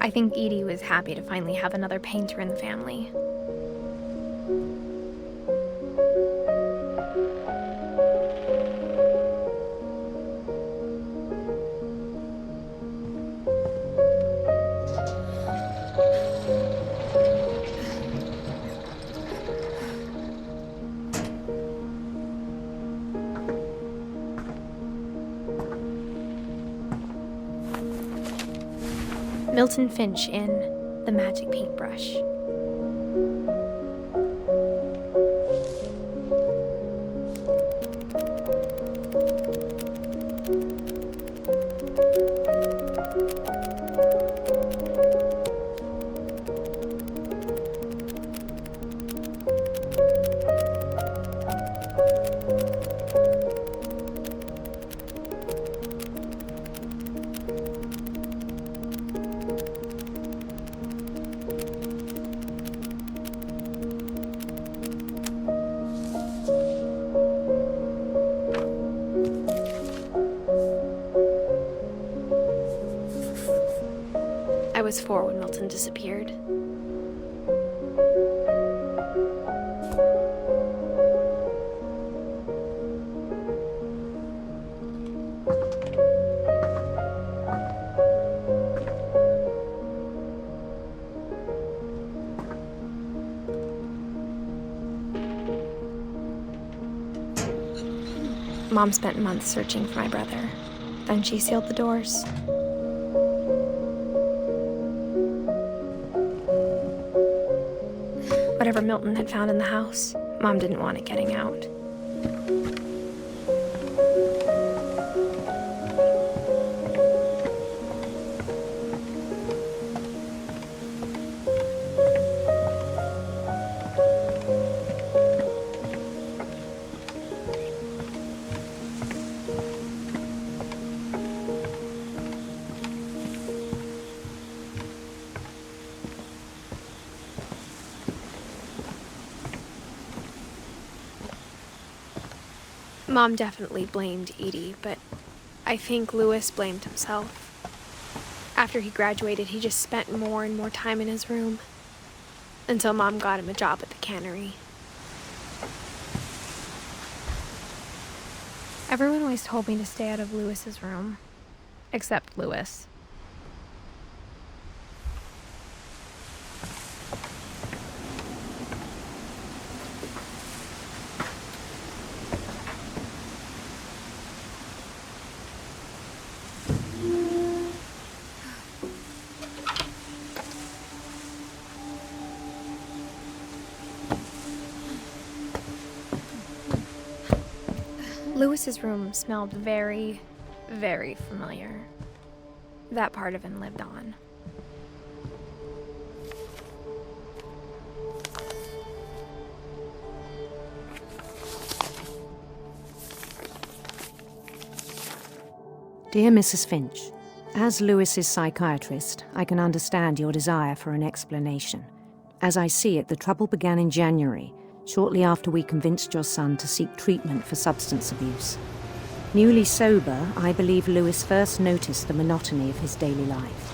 I think Edie was happy to finally have another painter in the family. Milton Finch in The Magic Paintbrush. I was 4 when Milton disappeared. Mom spent months searching for my brother. Then she sealed the doors. Whatever Milton had found in the house, Mom didn't want it getting out. Mom definitely blamed Edie, but I think Louis blamed himself. After he graduated, he just spent more and more time in his room, until Mom got him a job at the cannery. Everyone always told me to stay out of Louis's room, except Louis. Louis's room smelled very, very familiar. That part of him lived on. Dear Mrs. Finch, as Louis's psychiatrist, I can understand your desire for an explanation. As I see it, the trouble began in January, shortly after we convinced your son to seek treatment for substance abuse. Newly sober, I believe Louis first noticed the monotony of his daily life.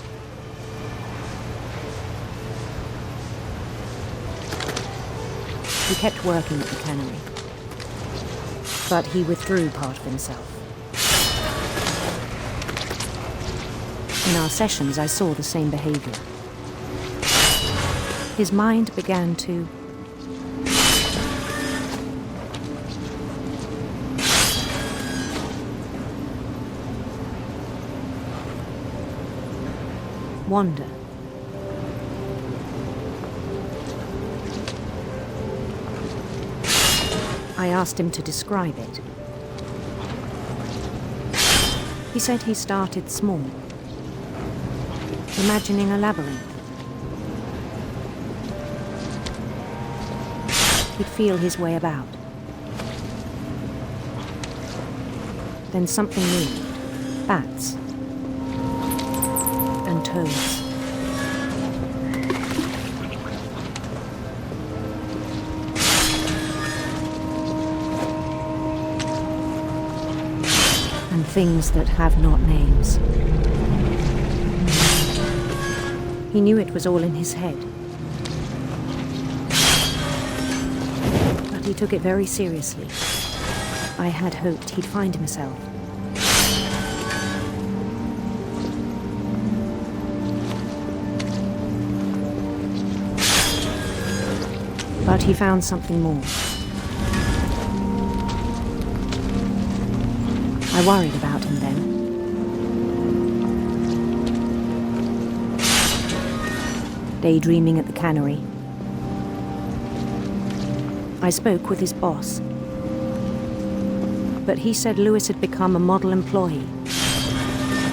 He kept working at the cannery, but he withdrew part of himself. In our sessions, I saw the same behavior. His mind began to wander. I asked him to describe it. He said he started small, imagining a labyrinth. He'd feel his way about. Then something moved. Bats. And toads. And things that have not names. He knew it was all in his head. But he took it very seriously. I had hoped he'd find himself. But he found something more. I worried about him then. Daydreaming at the cannery. I spoke with his boss. But he said Louis had become a model employee.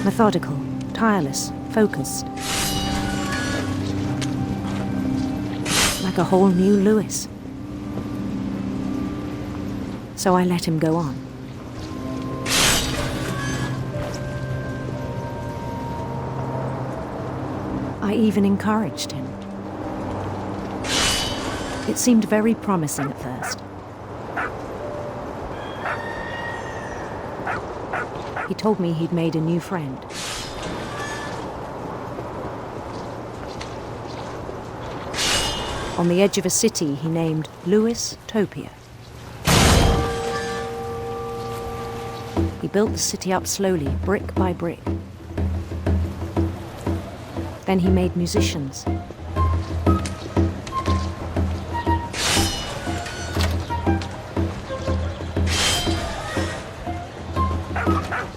Methodical, tireless, focused. Like a whole new Louis. So I let him go on. I even encouraged him. It seemed very promising at first. He told me he'd made a new friend. On the edge of a city he named Louis Topia. He built the city up slowly, brick by brick. Then he made musicians.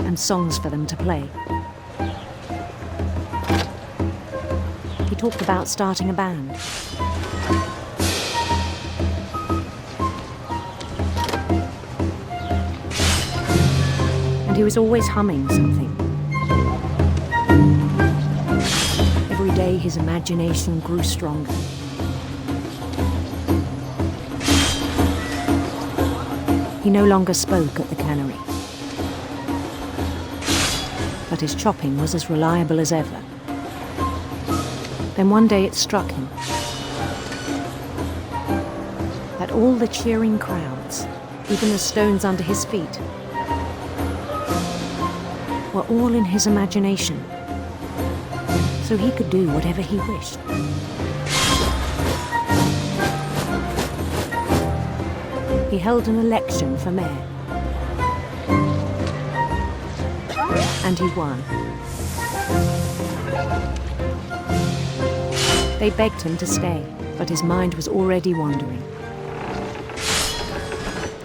And songs for them to play. He talked about starting a band. And he was always humming something. Every day his imagination grew stronger. He no longer spoke at the cannery. But his chopping was as reliable as ever. Then one day it struck him that all the cheering crowds even the stones under his feet, were all in his imagination, so he could do whatever he wished. He held an election for mayor, and he won. They begged him to stay, but his mind was already wandering.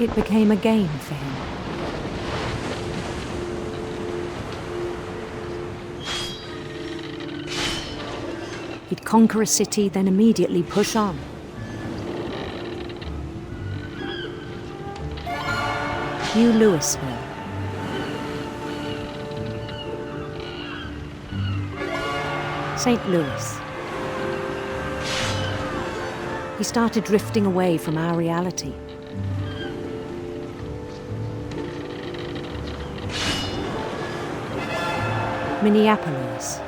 It became a game for him. He'd conquer a city, then immediately push on. New Louisville. St. Louis. He started drifting away from our reality. Minneapolis,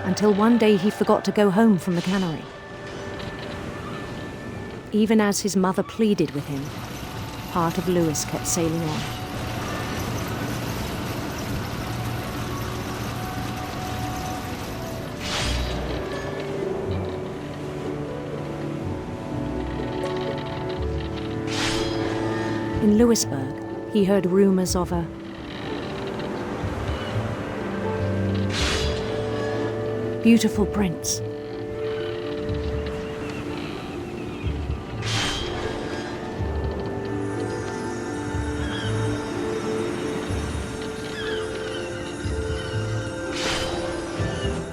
until one day he forgot to go home from the cannery. Even as his mother pleaded with him, part of Louis kept sailing on. In Louisburg, he heard rumors of a beautiful prince.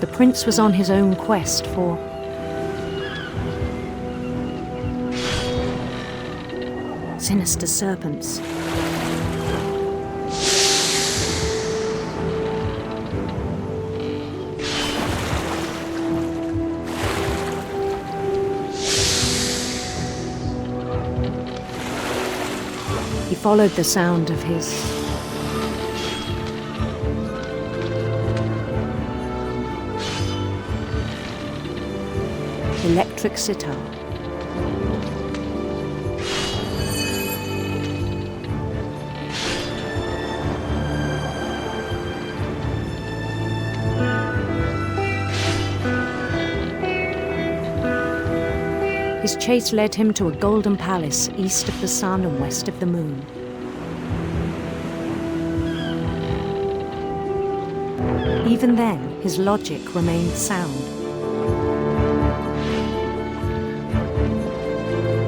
The prince was on his own quest for sinister serpents. He followed the sound of his electric sitar. His chase led him to a golden palace east of the sun and west of the moon. Even then, his logic remained sound.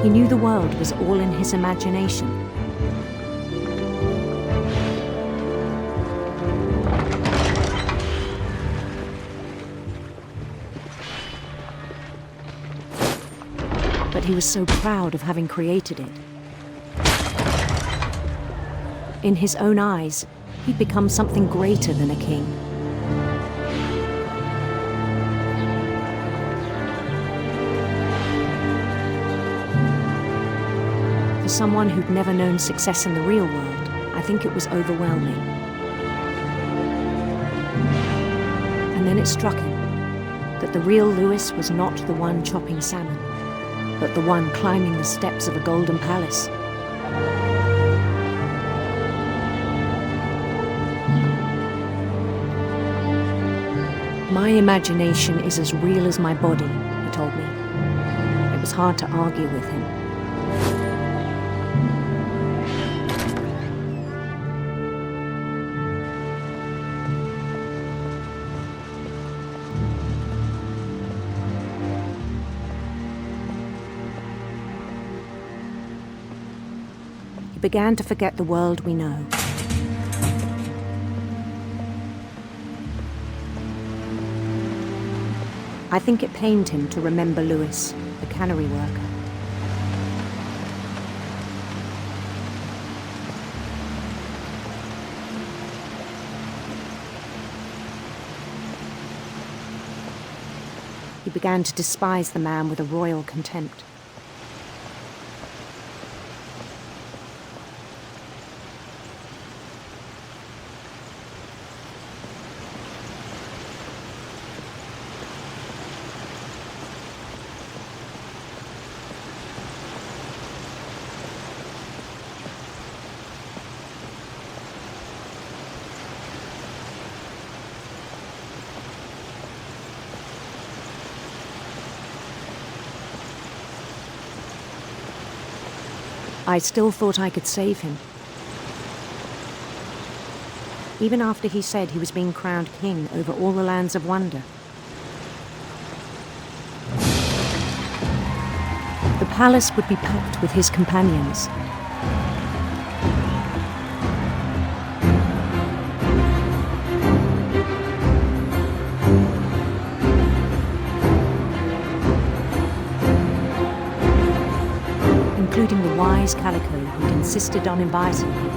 He knew the world was all in his imagination. But he was so proud of having created it. In his own eyes, he'd become something greater than a king. For someone who'd never known success in the real world, I think it was overwhelming. And then it struck him that the real Louis was not the one chopping salmon, but the one climbing the steps of a golden palace. My imagination is as real as my body, he told me. It was hard to argue with him. He began to forget the world we know. I think it pained him to remember Louis, the cannery worker. He began to despise the man with a royal contempt. I still thought I could save him. Even after he said he was being crowned king over all the lands of wonder. The palace would be packed with his companions. Including the wise Calico who'd insisted on inviting me.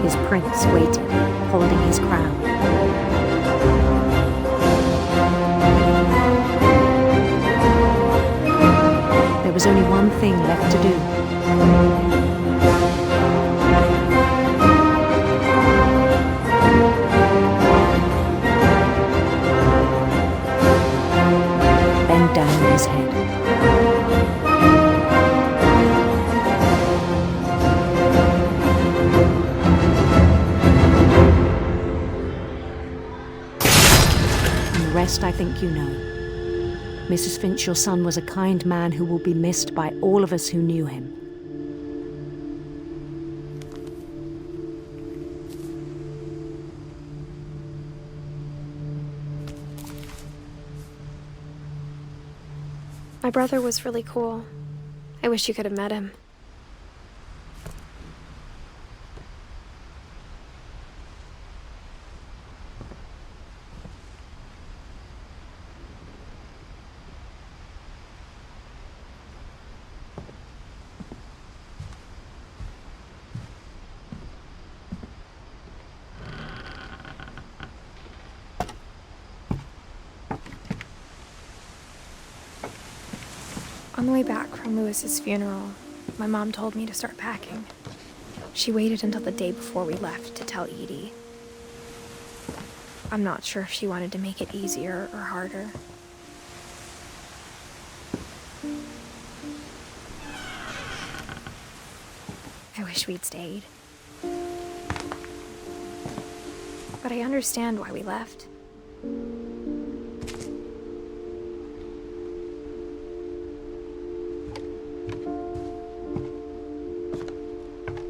His prince waited, holding his crown. There was only one thing left to do. Bend down his head. And the rest I think you know. Mrs. Finch, your son was a kind man who will be missed by all of us who knew him. My brother was really cool. I wish you could have met him. On the way back from Lewis's funeral, my mom told me to start packing. She waited until the day before we left to tell Edie. I'm not sure if she wanted to make it easier or harder. I wish we'd stayed. But I understand why we left.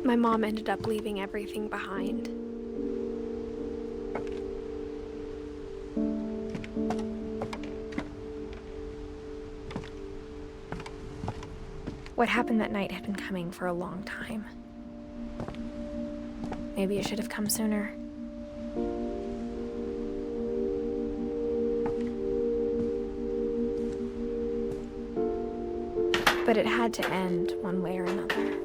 My mom ended up leaving everything behind. What happened that night had been coming for a long time. Maybe it should have come sooner. But it had to end one way or another.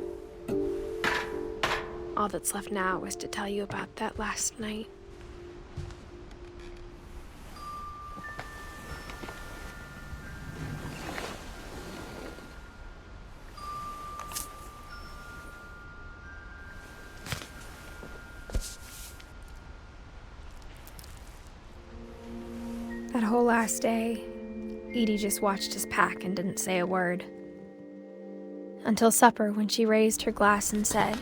All that's left now is to tell you about that last night. That whole last day, Edie just watched us pack and didn't say a word. Until supper, when she raised her glass and said,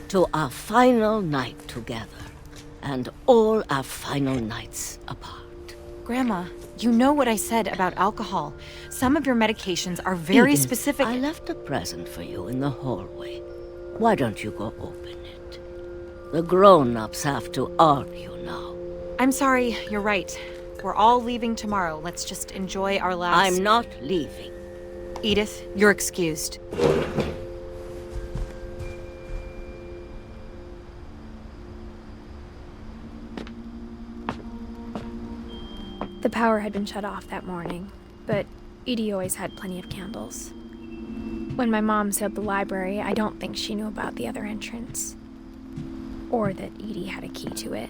"To our final night together, and all our final nights apart." Grandma, you know what I said about alcohol. Some of your medications are very Edith, specific. I left a present for you in the hallway. Why don't you go open it? The grown-ups have to argue now. I'm sorry, you're right. We're all leaving tomorrow. Let's just enjoy our last... I'm not leaving. Edith, you're excused. The power had been shut off that morning, but Edie always had plenty of candles. When my mom sealed the library, I don't think she knew about the other entrance. Or that Edie had a key to it.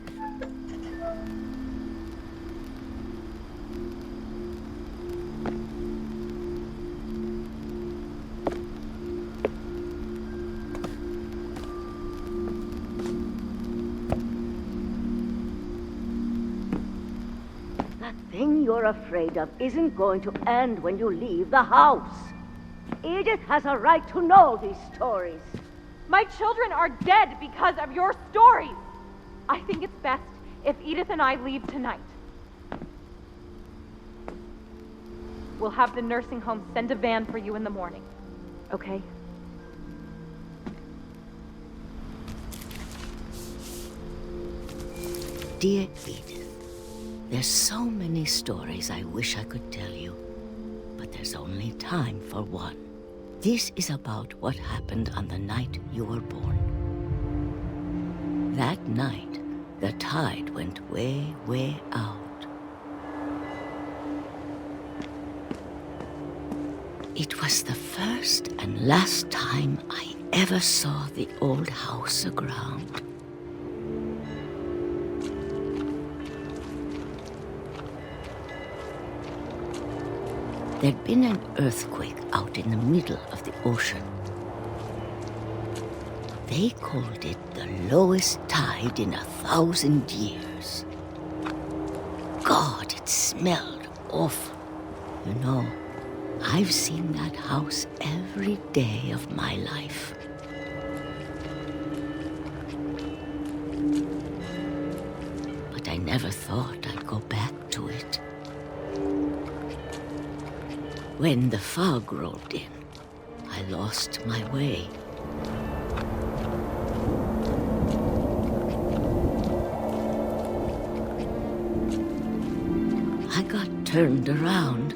The thing you're afraid of isn't going to end when you leave the house. Edith has a right to know these stories. My children are dead because of your stories. I think it's best if Edith and I leave tonight. We'll have the nursing home send a van for you in the morning, okay? Dear Edith, there's so many stories I wish I could tell you, but there's only time for one. This is about what happened on the night you were born. That night, the tide went way, way out. It was the first and last time I ever saw the old house aground. There'd been an earthquake out in the middle of the ocean. They called it the lowest tide in 1,000 years. God, it smelled awful. You know, I've seen that house every day of my life. But I never thought I'd go back to it. When the fog rolled in, I lost my way. I got turned around.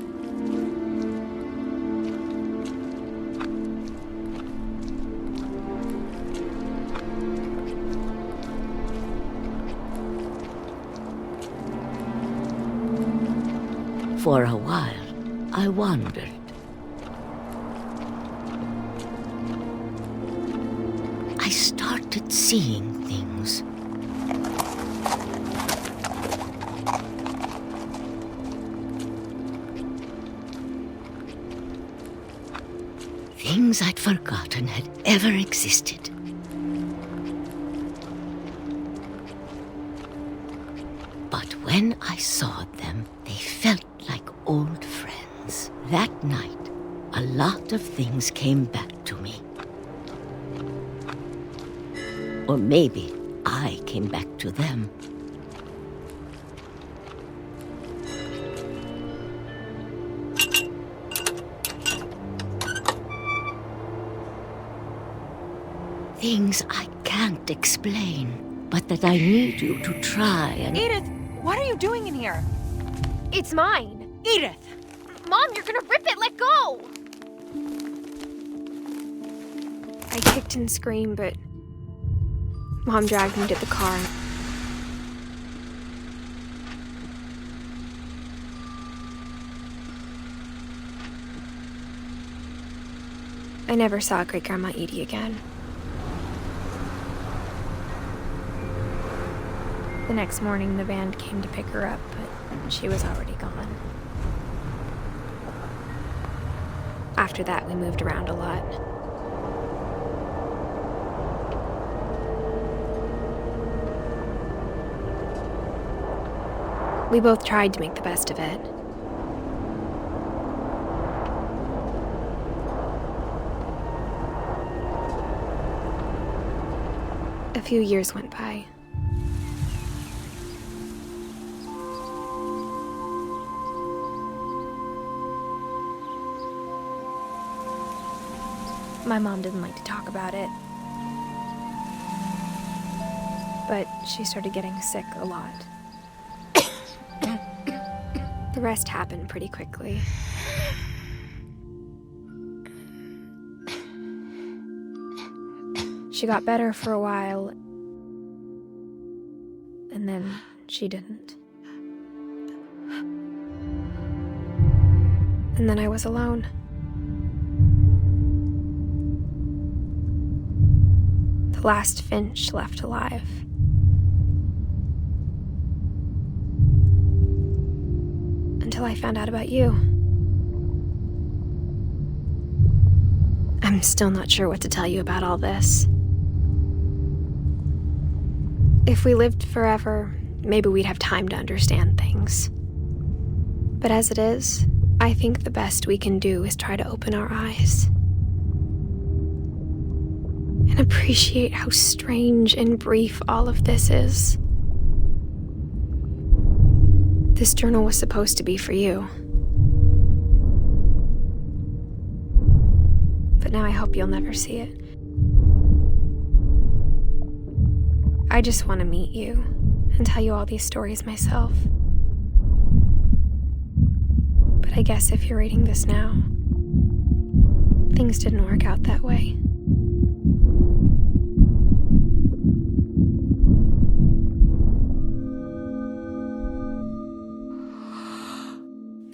For a while, I wandered. I started seeing things. Things I'd forgotten had ever existed. But when I saw them, they felt like old friends. That night, a lot of things came back to me. Or maybe I came back to them. Things I can't explain, but that I need you to try and... Edith, what are you doing in here? It's mine. Edith! Mom, you're gonna rip it! Let go! I kicked and screamed, but Mom dragged me to the car. I never saw Great-Grandma Edie again. The next morning, the band came to pick her up, but she was already gone. After that, we moved around a lot. We both tried to make the best of it. A few years went by. My mom didn't like to talk about it, but she started getting sick a lot. The rest happened pretty quickly. She got better for a while, and then she didn't. And then I was alone. The last Finch left alive. Until I found out about you. I'm still not sure what to tell you about all this. If we lived forever, maybe we'd have time to understand things. But as it is, I think the best we can do is try to open our eyes and appreciate how strange and brief all of this is. This journal was supposed to be for you. But now I hope you'll never see it. I just want to meet you and tell you all these stories myself. But I guess if you're reading this now, things didn't work out that way.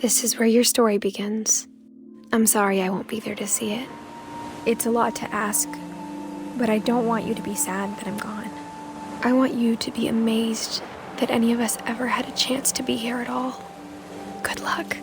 This is where your story begins. I'm sorry I won't be there to see it. It's a lot to ask, but I don't want you to be sad that I'm gone. I want you to be amazed that any of us ever had a chance to be here at all. Good luck.